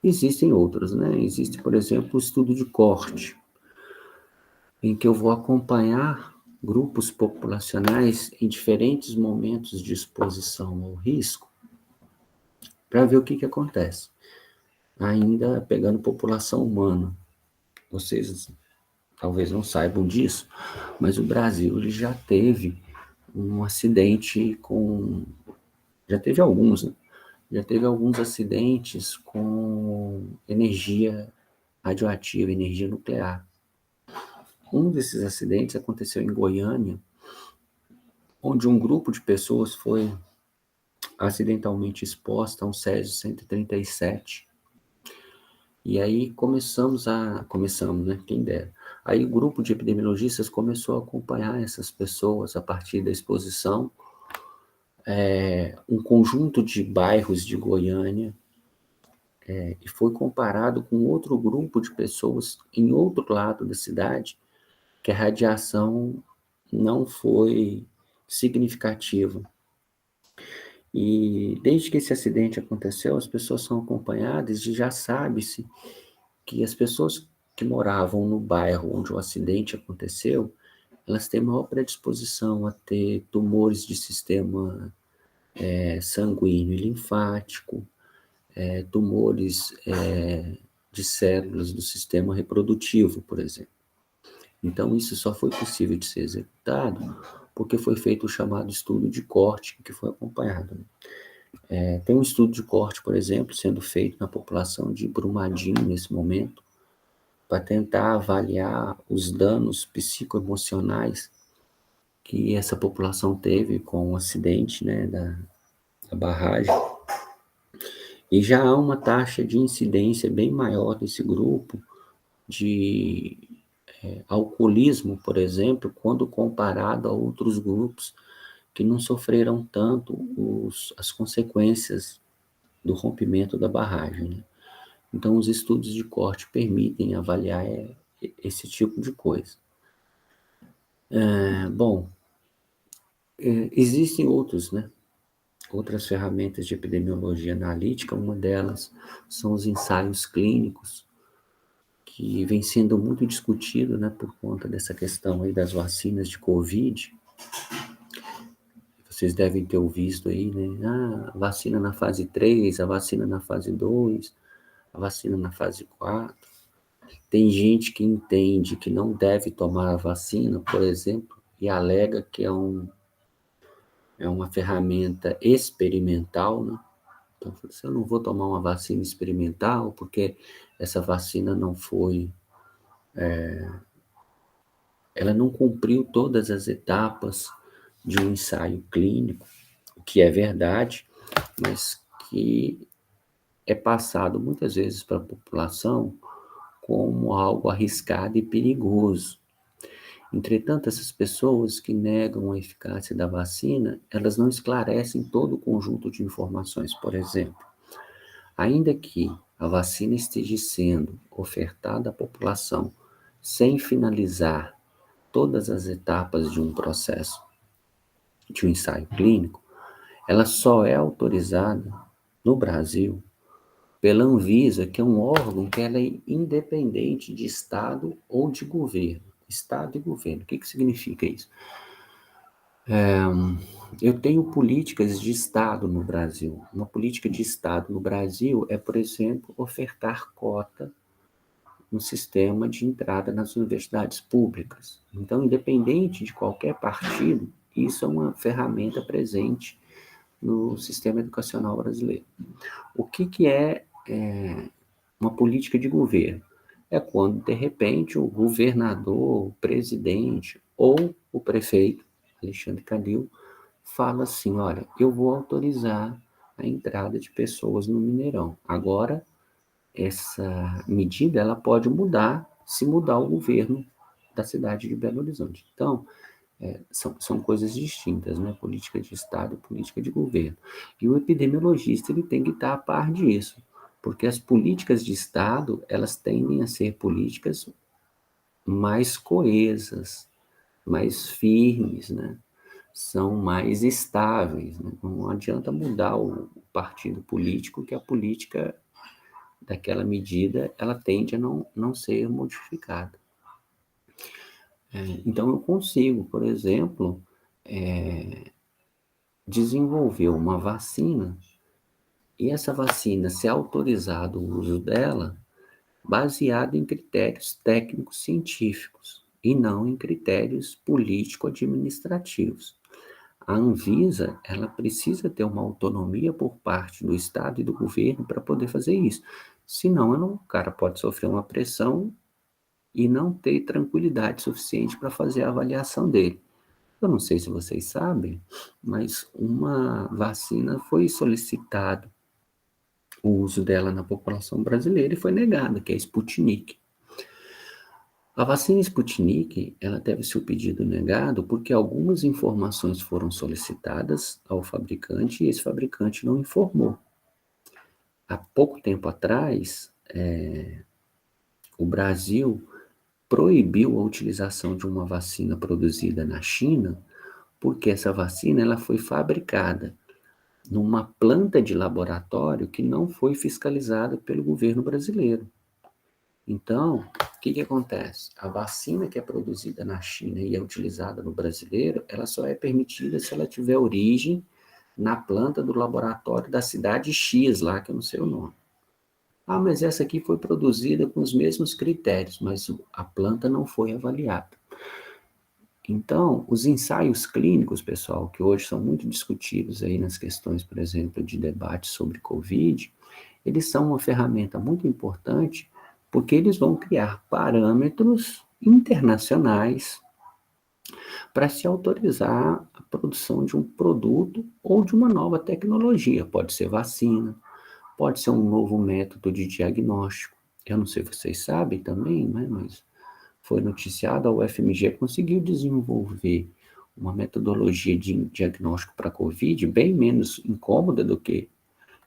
Existem outros, né? Existe, por exemplo, o estudo de corte, em que eu vou acompanhar grupos populacionais em diferentes momentos de exposição ao risco para ver o que acontece. Ainda pegando população humana. Vocês talvez não saibam disso, mas o Brasil ele já teve um acidente com... Já teve alguns, né? Já teve alguns acidentes com energia radioativa, energia nuclear. Um desses acidentes aconteceu em Goiânia, onde um grupo de pessoas foi acidentalmente exposta a um Césio-137. E aí começamos, né, quem dera. Aí o grupo de epidemiologistas começou a acompanhar essas pessoas a partir da exposição, um conjunto de bairros de Goiânia, e foi comparado com outro grupo de pessoas em outro lado da cidade, que a radiação não foi significativa. E desde que esse acidente aconteceu, as pessoas são acompanhadas e já sabe-se que as pessoas que moravam no bairro onde o acidente aconteceu, elas têm maior predisposição a ter tumores de sistema sanguíneo e linfático, tumores de células do sistema reprodutivo, por exemplo. Então, isso só foi possível de ser executado porque foi feito o chamado estudo de corte, que foi acompanhado. Tem um estudo de corte, por exemplo, sendo feito na população de Brumadinho nesse momento, para tentar avaliar os danos psicoemocionais que essa população teve com o acidente, né, da barragem. E já há uma taxa de incidência bem maior desse grupo de alcoolismo, por exemplo, quando comparado a outros grupos que não sofreram tanto as consequências do rompimento da barragem, né? Então, os estudos de corte permitem avaliar esse tipo de coisa. Bom, existem outros, né? Outras ferramentas de epidemiologia analítica, uma delas são os ensaios clínicos, que vem sendo muito discutido, né, por conta dessa questão aí das vacinas de Covid. Vocês devem ter ouvido aí, né? A vacina na fase 3, a vacina na fase 2, a vacina na fase 4. Tem gente que entende que não deve tomar a vacina, por exemplo, e alega que é uma ferramenta experimental, né? Então, se eu não vou tomar uma vacina experimental, porque essa vacina não foi, ela não cumpriu todas as etapas de um ensaio clínico, o que é verdade, mas que é passado muitas vezes para a população como algo arriscado e perigoso. Entretanto, essas pessoas que negam a eficácia da vacina, elas não esclarecem todo o conjunto de informações. Por exemplo, ainda que a vacina esteja sendo ofertada à população sem finalizar todas as etapas de um processo de um ensaio clínico, ela só é autorizada no Brasil pela Anvisa, que é um órgão que ela é independente de Estado ou de governo. Estado e governo. O que significa isso? Eu tenho políticas de Estado no Brasil. Uma política de Estado no Brasil é, por exemplo, ofertar cota no sistema de entrada nas universidades públicas. Então, independente de qualquer partido, isso é uma ferramenta presente no sistema educacional brasileiro. O que é uma política de governo? É quando, de repente, o governador, o presidente ou o prefeito, Alexandre Calil, fala assim, olha, eu vou autorizar a entrada de pessoas no Mineirão. Agora, essa medida ela pode mudar se mudar o governo da cidade de Belo Horizonte. Então, são coisas distintas, né? Política de Estado e política de governo. E o epidemiologista ele tem que estar a par disso, porque as políticas de Estado elas tendem a ser políticas mais coesas, mais firmes, né? São mais estáveis. Né? Não adianta mudar o partido político, que a política daquela medida ela tende a não ser modificada. Então, eu consigo, por exemplo, desenvolver uma vacina e essa vacina ser autorizado o uso dela baseado em critérios técnicos científicos e não em critérios político-administrativos. A Anvisa, ela precisa ter uma autonomia por parte do Estado e do governo para poder fazer isso. Senão, o cara pode sofrer uma pressão e não ter tranquilidade suficiente para fazer a avaliação dele. Eu não sei se vocês sabem, mas uma vacina foi solicitado o uso dela na população brasileira e foi negada, que é a Sputnik. A vacina Sputnik, ela teve seu pedido negado porque algumas informações foram solicitadas ao fabricante e esse fabricante não informou. Há pouco tempo atrás, o Brasil proibiu a utilização de uma vacina produzida na China porque essa vacina ela foi fabricada numa planta de laboratório que não foi fiscalizada pelo governo brasileiro. Então, o que acontece? A vacina que é produzida na China e é utilizada no brasileiro, ela só é permitida se ela tiver origem na planta do laboratório da cidade X, lá que eu não sei o nome. Ah, mas essa aqui foi produzida com os mesmos critérios, mas a planta não foi avaliada. Então, os ensaios clínicos, pessoal, que hoje são muito discutidos aí nas questões, por exemplo, de debate sobre Covid, eles são uma ferramenta muito importante porque eles vão criar parâmetros internacionais para se autorizar a produção de um produto ou de uma nova tecnologia. Pode ser vacina, pode ser um novo método de diagnóstico. Eu não sei se vocês sabem também, né, mas foi noticiado, a UFMG conseguiu desenvolver uma metodologia de diagnóstico para COVID bem menos incômoda do que,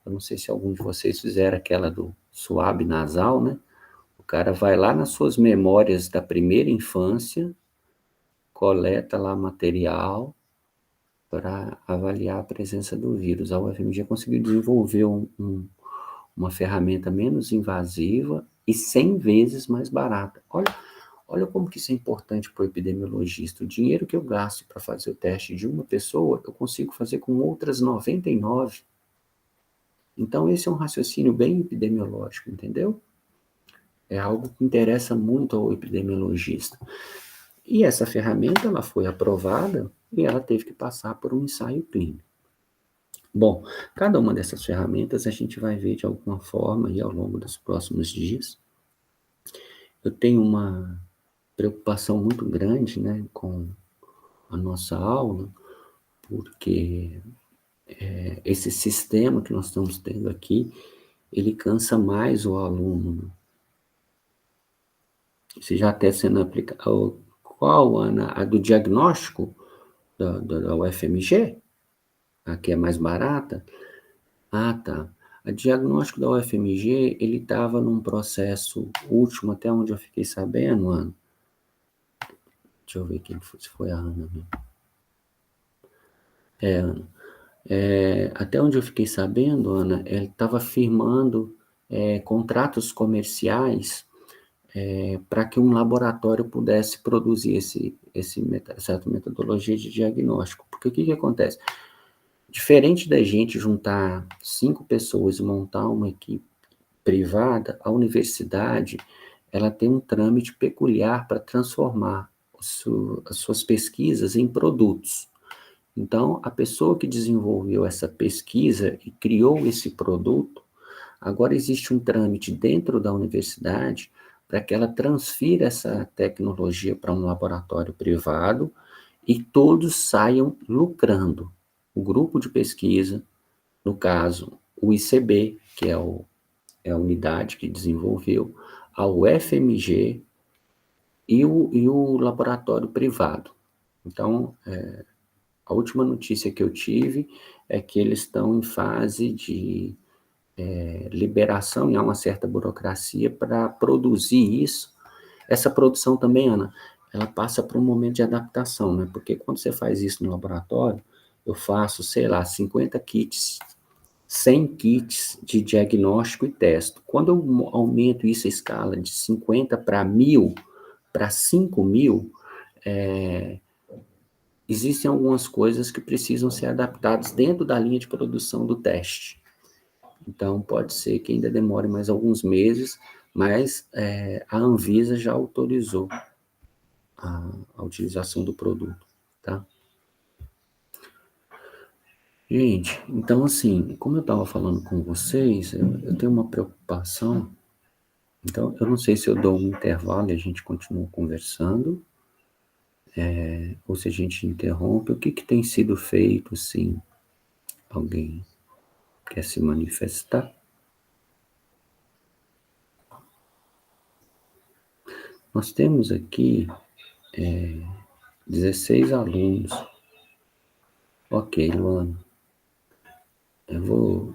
eu não sei se algum de vocês fizeram aquela do suave nasal, né? O cara vai lá nas suas memórias da primeira infância, coleta lá material para avaliar a presença do vírus. A UFMG conseguiu desenvolver uma ferramenta menos invasiva e 100 vezes mais barata. Olha como que isso é importante para o epidemiologista. O dinheiro que eu gasto para fazer o teste de uma pessoa, eu consigo fazer com outras 99. Então, esse é um raciocínio bem epidemiológico, entendeu? É algo que interessa muito ao epidemiologista. E essa ferramenta, ela foi aprovada e ela teve que passar por um ensaio clínico. Bom, cada uma dessas ferramentas a gente vai ver de alguma forma aí ao longo dos próximos dias. Eu tenho uma preocupação muito grande, né, com a nossa aula, porque esse sistema que nós estamos tendo aqui, ele cansa mais o aluno, né? Isso já está sendo aplicado. Qual, Ana? A do diagnóstico da UFMG? A que é mais barata? Ah, tá. A diagnóstico da UFMG, ele estava num processo último, até onde eu fiquei sabendo, Ana. Deixa eu ver quem foi, se foi a Ana mesmo. Ana. Até onde eu fiquei sabendo, Ana, ele estava firmando contratos comerciais para que um laboratório pudesse produzir essa metodologia de diagnóstico. Porque o que acontece? Diferente da gente juntar 5 pessoas e montar uma equipe privada, a universidade ela tem um trâmite peculiar para transformar as suas pesquisas em produtos. Então, a pessoa que desenvolveu essa pesquisa e criou esse produto, agora existe um trâmite dentro da universidade para que ela transfira essa tecnologia para um laboratório privado e todos saiam lucrando. O grupo de pesquisa, no caso, o ICB, que é a unidade que desenvolveu, a UFMG e o laboratório privado. Então, a última notícia que eu tive é que eles estão em fase de liberação, e há uma certa burocracia para produzir isso. Essa produção também, Ana, ela passa por um momento de adaptação, né? Porque quando você faz isso no laboratório, eu faço, sei lá, 50 kits, 100 kits de diagnóstico e testo. Quando eu aumento isso a escala de 50 para 1.000, para 5.000, existem algumas coisas que precisam ser adaptadas dentro da linha de produção do teste. Então, pode ser que ainda demore mais alguns meses, mas a Anvisa já autorizou a utilização do produto, tá? Gente, então assim, como eu estava falando com vocês, eu tenho uma preocupação, então eu não sei se eu dou um intervalo e a gente continua conversando, ou se a gente interrompe, o que tem sido feito, assim, alguém quer se manifestar? Nós temos aqui 16 alunos. Ok, Luana. Eu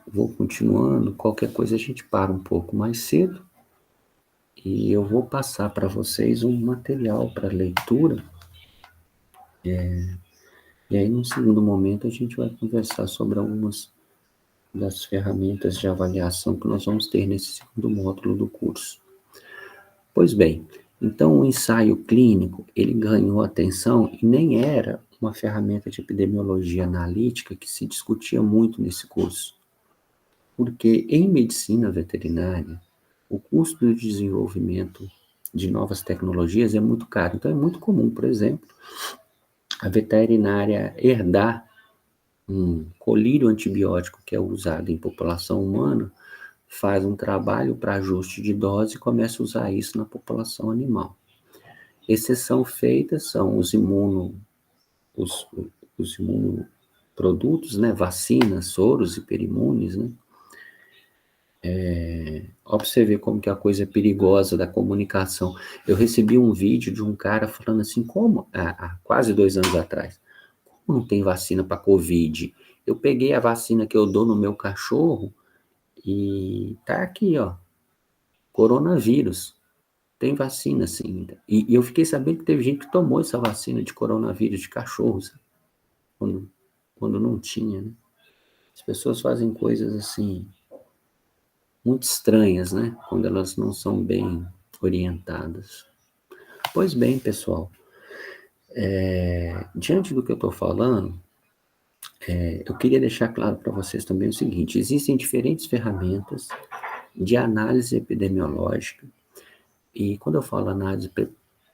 vou continuando. Qualquer coisa a gente para um pouco mais cedo. E eu vou passar para vocês um material para leitura. E aí, num segundo momento, a gente vai conversar sobre algumas das ferramentas de avaliação que nós vamos ter nesse segundo módulo do curso. Pois bem, então o ensaio clínico, ele ganhou atenção e nem era uma ferramenta de epidemiologia analítica que se discutia muito nesse curso. Porque em medicina veterinária, o custo do desenvolvimento de novas tecnologias é muito caro. Então é muito comum, por exemplo, a veterinária herdar um colírio antibiótico que é usado em população humana, faz um trabalho para ajuste de dose e começa a usar isso na população animal. Exceção feita são os imunoprodutos, né, vacinas, soros e perimunes, né? Ó, pra você ver como que a coisa é perigosa da comunicação. Eu recebi um vídeo de um cara falando assim, como, há quase 2 anos atrás, como não tem vacina para Covid? Eu peguei a vacina que eu dou no meu cachorro e tá aqui, ó, coronavírus. Tem vacina, sim. E eu fiquei sabendo que teve gente que tomou essa vacina de coronavírus de cachorros, quando não tinha, né? As pessoas fazem coisas assim, muito estranhas, né? Quando elas não são bem orientadas. Pois bem, pessoal, diante do que eu estou falando, eu queria deixar claro para vocês também o seguinte: existem diferentes ferramentas de análise epidemiológica, e quando eu falo análise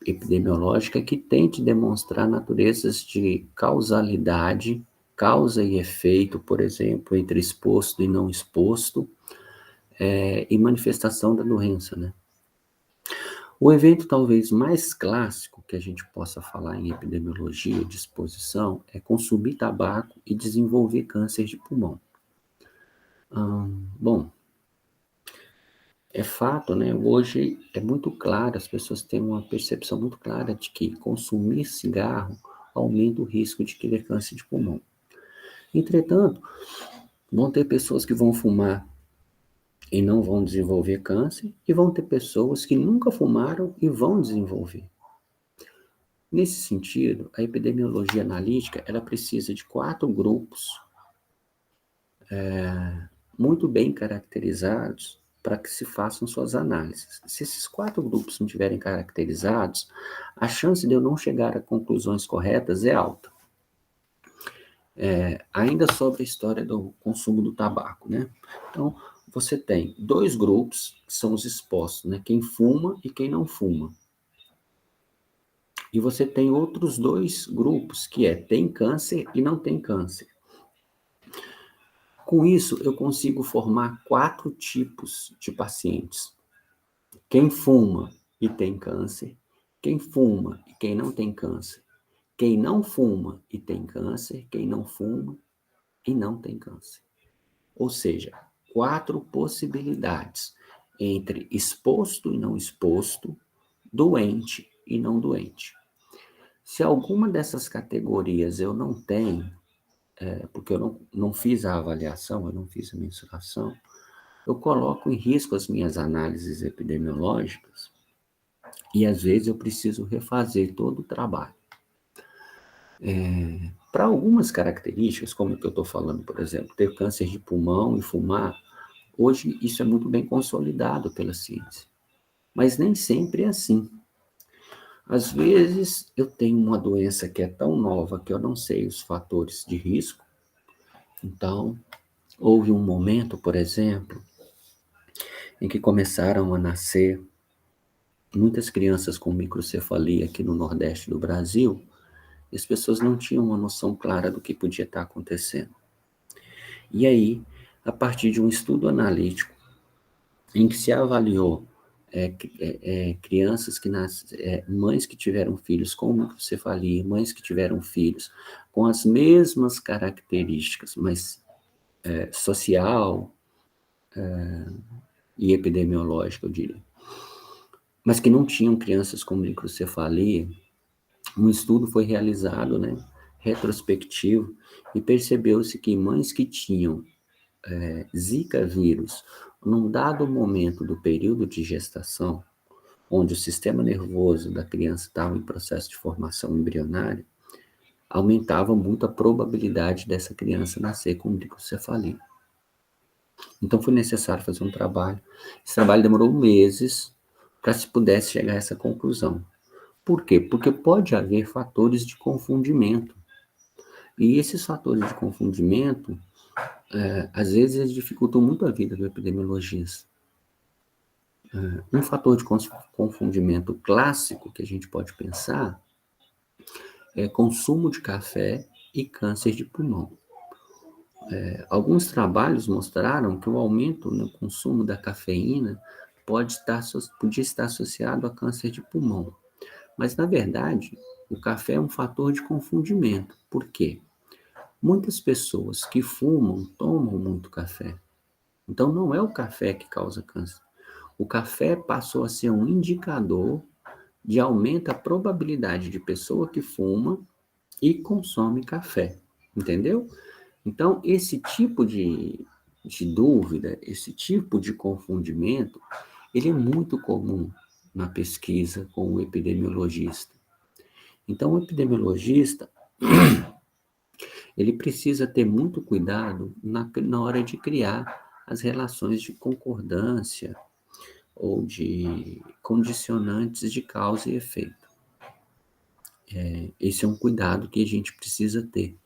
epidemiológica que tente demonstrar naturezas de causalidade, causa e efeito, por exemplo, entre exposto e não exposto, e manifestação da doença, né? O evento talvez mais clássico que a gente possa falar em epidemiologia de exposição é consumir tabaco e desenvolver câncer de pulmão. Bom, é fato, né? Hoje é muito claro, as pessoas têm uma percepção muito clara de que consumir cigarro aumenta o risco de ter câncer de pulmão. Entretanto, vão ter pessoas que vão fumar e não vão desenvolver câncer, e vão ter pessoas que nunca fumaram e vão desenvolver. Nesse sentido, a epidemiologia analítica ela precisa de 4 grupos muito bem caracterizados para que se façam suas análises. Se esses 4 grupos não estiverem caracterizados, a chance de eu não chegar a conclusões corretas é alta. Ainda sobre a história do consumo do tabaco, né? Então, você tem 2 grupos que são os expostos, né? Quem fuma e quem não fuma. E você tem outros 2 grupos, que tem câncer e não tem câncer. Com isso, eu consigo formar 4 tipos de pacientes. Quem fuma e tem câncer, quem fuma e quem não tem câncer, quem não fuma e tem câncer, quem não fuma e não tem câncer. Ou seja, 4 possibilidades entre exposto e não exposto, doente e não doente. Se alguma dessas categorias eu não tenho, porque eu não fiz a avaliação, eu não fiz a mensuração, eu coloco em risco as minhas análises epidemiológicas e às vezes eu preciso refazer todo o trabalho. Para algumas características, como o que eu estou falando, por exemplo, ter câncer de pulmão e fumar, hoje isso é muito bem consolidado pela ciência. Mas nem sempre é assim. Às vezes eu tenho uma doença que é tão nova que eu não sei os fatores de risco. Então, houve um momento, por exemplo, em que começaram a nascer muitas crianças com microcefalia aqui no Nordeste do Brasil, e as pessoas não tinham uma noção clara do que podia estar acontecendo. E aí, a partir de um estudo analítico, em que se avaliou crianças mães que tiveram filhos com microcefalia, mães que tiveram filhos com as mesmas características, mas social e epidemiológica, eu diria, mas que não tinham crianças com microcefalia, um estudo foi realizado, né, retrospectivo, e percebeu-se que mães que tinham Zika vírus, num dado momento do período de gestação, onde o sistema nervoso da criança estava em processo de formação embrionária, aumentava muito a probabilidade dessa criança nascer com microcefalia. Então foi necessário fazer um trabalho. Esse trabalho demorou meses para se pudesse chegar a essa conclusão. Por quê? Porque pode haver fatores de confundimento. E esses fatores de confundimento, às vezes, eles dificultam muito a vida do epidemiologista. Um fator de confundimento clássico que a gente pode pensar é consumo de café e câncer de pulmão. Alguns trabalhos mostraram que o aumento no consumo da cafeína podia estar associado a câncer de pulmão. Mas, na verdade, o café é um fator de confundimento. Por quê? Muitas pessoas que fumam tomam muito café. Então, não é o café que causa câncer. O café passou a ser um indicador de aumento a probabilidade de pessoa que fuma e consome café. Entendeu? Então, esse tipo de dúvida, esse tipo de confundimento, ele é muito comum na pesquisa com o epidemiologista. Então, o epidemiologista, ele precisa ter muito cuidado na hora de criar as relações de concordância ou de condicionantes de causa e efeito. Esse é um cuidado que a gente precisa ter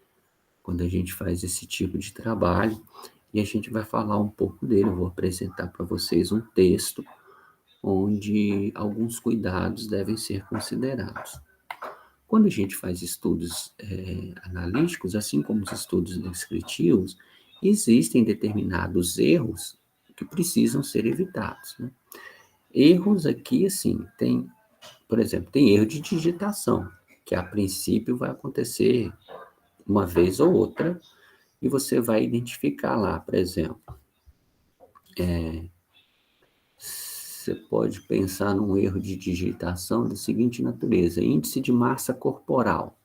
quando a gente faz esse tipo de trabalho, e a gente vai falar um pouco dele. Eu vou apresentar para vocês um texto onde alguns cuidados devem ser considerados. Quando a gente faz estudos analíticos, assim como os estudos descritivos, existem determinados erros que precisam ser evitados, né? Erros aqui, assim, por exemplo, tem erro de digitação, que a princípio vai acontecer uma vez ou outra, e você vai identificar lá, por exemplo, você pode pensar num erro de digitação da seguinte natureza: índice de massa corporal.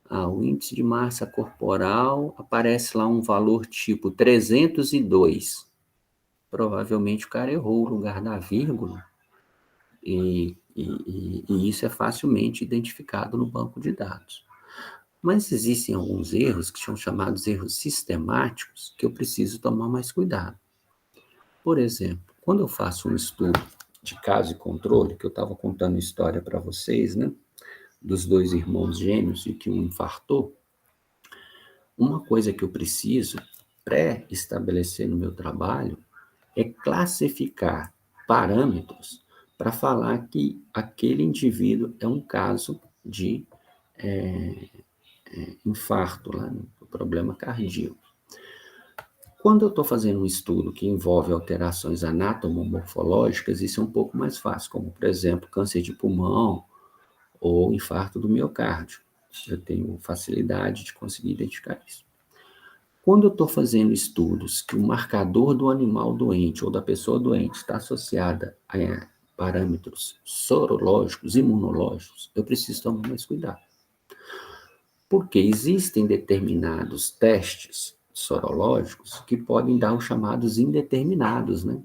O índice de massa corporal aparece lá um valor tipo 302. Provavelmente o cara errou o lugar da vírgula e isso é facilmente identificado no banco de dados. Mas existem alguns erros que são chamados erros sistemáticos que eu preciso tomar mais cuidado. Por exemplo, quando eu faço um estudo de caso e controle, que eu estava contando história para vocês, né, dos 2 irmãos gêmeos e que um infartou, uma coisa que eu preciso pré-estabelecer no meu trabalho é classificar parâmetros para falar que aquele indivíduo é um caso de infarto, lá, no problema cardíaco. Quando eu estou fazendo um estudo que envolve alterações anatomomorfológicas, isso é um pouco mais fácil, como, por exemplo, câncer de pulmão ou infarto do miocárdio. Eu tenho facilidade de conseguir identificar isso. Quando eu estou fazendo estudos que o marcador do animal doente ou da pessoa doente está associada a parâmetros sorológicos, imunológicos, eu preciso tomar mais cuidado. Porque existem determinados testes sorológicos que podem dar os chamados indeterminados, né?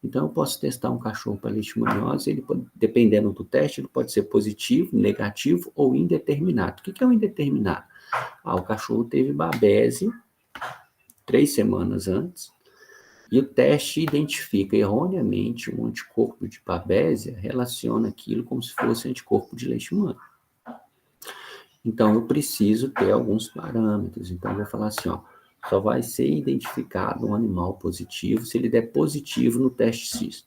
Então, eu posso testar um cachorro para leishmaniose, dependendo do teste, ele pode ser positivo, negativo ou indeterminado. O que é um indeterminado? O cachorro teve babese 3 semanas antes, e o teste identifica erroneamente um anticorpo de babésia, relaciona aquilo como se fosse anticorpo de leishmania. Então, eu preciso ter alguns parâmetros. Então, eu vou falar assim, só vai ser identificado um animal positivo se ele der positivo no teste X.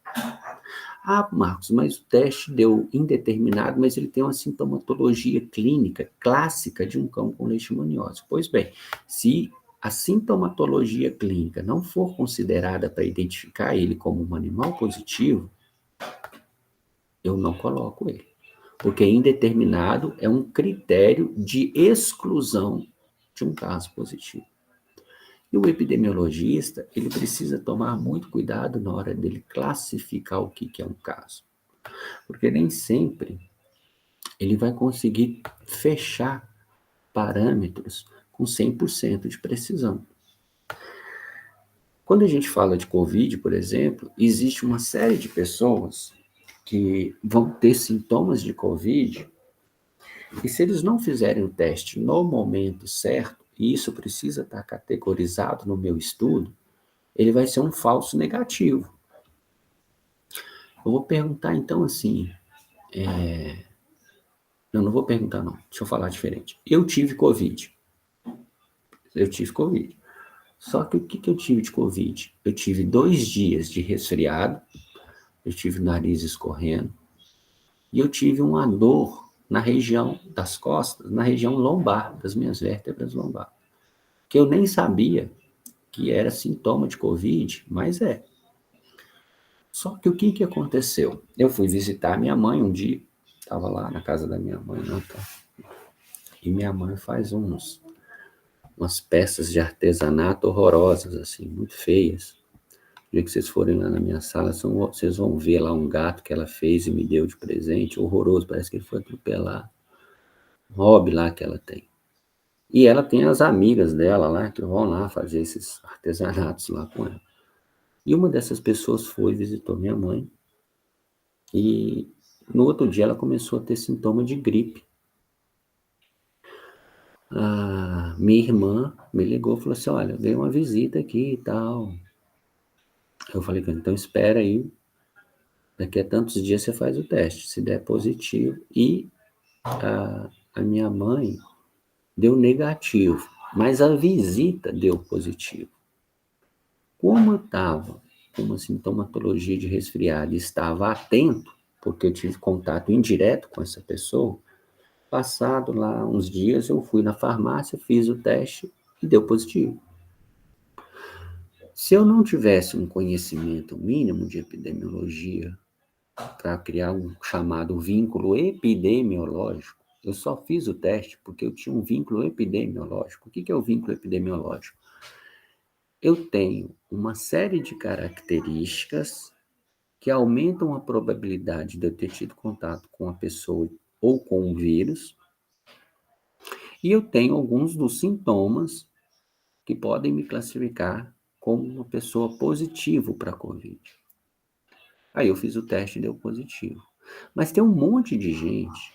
Marcos, mas o teste deu indeterminado, mas ele tem uma sintomatologia clínica clássica de um cão com leishmaniose. Pois bem, se a sintomatologia clínica não for considerada para identificar ele como um animal positivo, eu não coloco ele. Porque indeterminado é um critério de exclusão de um caso positivo. E o epidemiologista, ele precisa tomar muito cuidado na hora dele classificar o que é um caso. Porque nem sempre ele vai conseguir fechar parâmetros com 100% de precisão. Quando a gente fala de Covid, por exemplo, existe uma série de pessoas que vão ter sintomas de Covid, e se eles não fizerem o teste no momento certo, e isso precisa estar categorizado no meu estudo, ele vai ser um falso negativo. Eu vou perguntar então assim, não vou perguntar não, deixa eu falar diferente. Eu tive Covid. Só que o que eu tive de Covid? Eu tive 2 dias de resfriado, eu tive o nariz escorrendo, e eu tive uma dor na região das costas, na região lombar, das minhas vértebras lombar, que eu nem sabia que era sintoma de Covid, mas é. Só que o que aconteceu? Eu fui visitar minha mãe um dia, estava lá na casa da minha mãe, e minha mãe faz umas peças de artesanato horrorosas, assim, muito feias. No dia que vocês forem lá na minha sala, vocês vão ver lá um gato que ela fez e me deu de presente, horroroso, parece que ele foi atropelar. Um hobby lá que ela tem. E ela tem as amigas dela lá, que vão lá fazer esses artesanatos lá com ela. E uma dessas pessoas visitou minha mãe, e no outro dia ela começou a ter sintoma de gripe. A minha irmã me ligou e falou assim, olha, veio uma visita aqui e tal. Eu falei, então espera aí, daqui a tantos dias você faz o teste, se der positivo. E a minha mãe deu negativo, mas a visita deu positivo. Como eu estava com uma sintomatologia de resfriado e estava atento, porque eu tive contato indireto com essa pessoa, passado lá uns dias, eu fui na farmácia, fiz o teste e deu positivo. Se eu não tivesse um conhecimento mínimo de epidemiologia para criar um chamado vínculo epidemiológico, eu só fiz o teste porque eu tinha um vínculo epidemiológico. O que é o vínculo epidemiológico? Eu tenho uma série de características que aumentam a probabilidade de eu ter tido contato com a pessoa ou com o vírus, e eu tenho alguns dos sintomas que podem me classificar como uma pessoa positiva para a Covid. Aí eu fiz o teste e deu positivo. Mas tem um monte de gente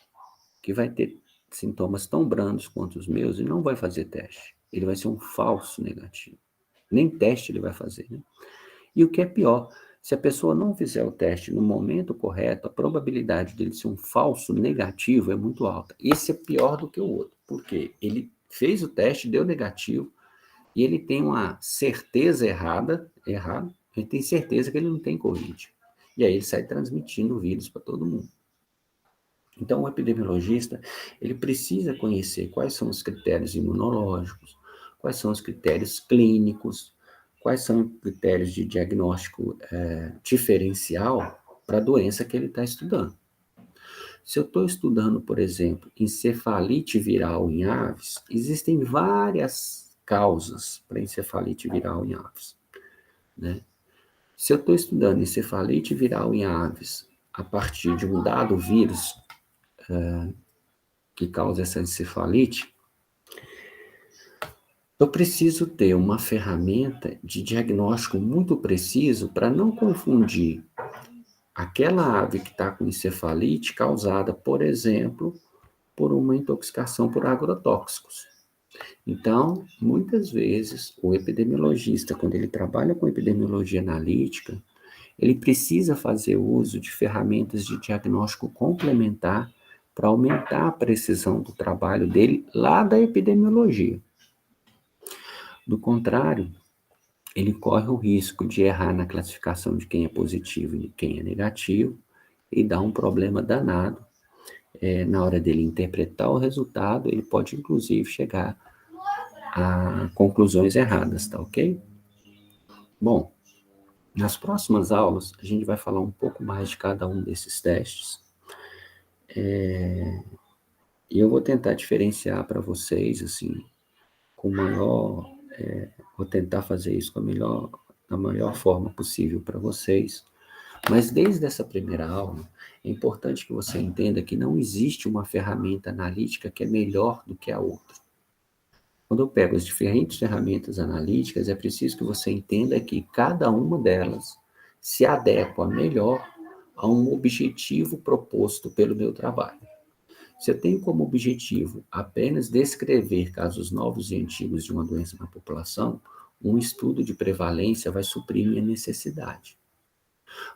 que vai ter sintomas tão brandos quanto os meus e não vai fazer teste. Ele vai ser um falso negativo. Nem teste ele vai fazer, né? E o que é pior, se a pessoa não fizer o teste no momento correto, a probabilidade dele ser um falso negativo é muito alta. Esse é pior do que o outro. Por quê? Ele fez o teste, deu negativo, e ele tem uma certeza errada, ele tem certeza que ele não tem Covid. E aí ele sai transmitindo o vírus para todo mundo. Então, o epidemiologista, ele precisa conhecer quais são os critérios imunológicos, quais são os critérios clínicos, quais são os critérios de diagnóstico diferencial para a doença que ele está estudando. Se eu estou estudando, por exemplo, encefalite viral em aves, existem várias causas para encefalite viral em aves, né? Se eu estou estudando encefalite viral em aves a partir de um dado vírus que causa essa encefalite, eu preciso ter uma ferramenta de diagnóstico muito preciso para não confundir aquela ave que está com encefalite causada, por exemplo, por uma intoxicação por agrotóxicos. Então, muitas vezes, o epidemiologista, quando ele trabalha com epidemiologia analítica, ele precisa fazer uso de ferramentas de diagnóstico complementar para aumentar a precisão do trabalho dele lá da epidemiologia. Do contrário, ele corre o risco de errar na classificação de quem é positivo e de quem é negativo e dar um problema danado. Na hora dele interpretar o resultado, ele pode inclusive chegar a conclusões erradas, tá ok? Bom, nas próximas aulas a gente vai falar um pouco mais de cada um desses testes. E eu vou tentar diferenciar para vocês, assim, com maior... vou tentar fazer isso da melhor forma possível para vocês. Mas desde essa primeira aula, é importante que você entenda que não existe uma ferramenta analítica que é melhor do que a outra. Quando eu pego as diferentes ferramentas analíticas, é preciso que você entenda que cada uma delas se adequa melhor a um objetivo proposto pelo meu trabalho. Se eu tenho como objetivo apenas descrever casos novos e antigos de uma doença na população, um estudo de prevalência vai suprir minha necessidade.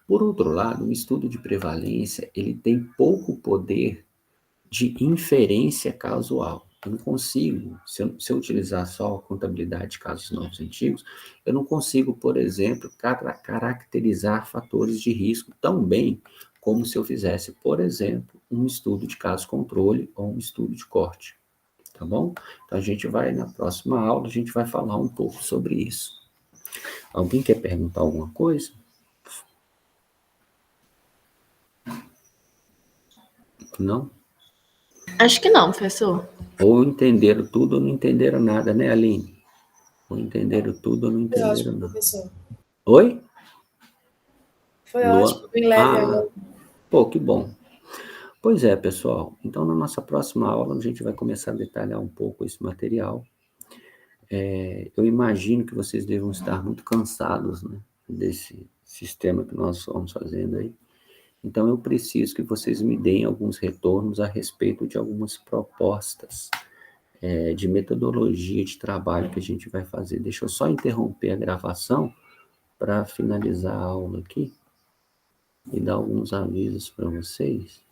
Por outro lado, um estudo de prevalência, ele tem pouco poder de inferência casual. Eu não consigo, se eu utilizar só a contabilidade de casos novos e antigos, eu não consigo, por exemplo, caracterizar fatores de risco tão bem como se eu fizesse, por exemplo, um estudo de caso controle ou um estudo de corte, tá bom? Então, na próxima aula, a gente vai falar um pouco sobre isso. Alguém quer perguntar alguma coisa? Não? Acho que não, professor. Ou entenderam tudo ou não entenderam nada, né, Aline? Ou entenderam tudo ou não Foi entenderam ótimo, nada. professor. Oi? Foi Luan? ótimo, bem leve agora. Pô, que bom. Pois é, pessoal. Então, na nossa próxima aula, a gente vai começar a detalhar um pouco esse material. Eu imagino que vocês devam estar muito cansados, né, desse sistema que nós estamos fazendo aí. Então, eu preciso que vocês me deem alguns retornos a respeito de algumas propostas de metodologia de trabalho que a gente vai fazer. Deixa eu só interromper a gravação para finalizar a aula aqui e dar alguns avisos para vocês.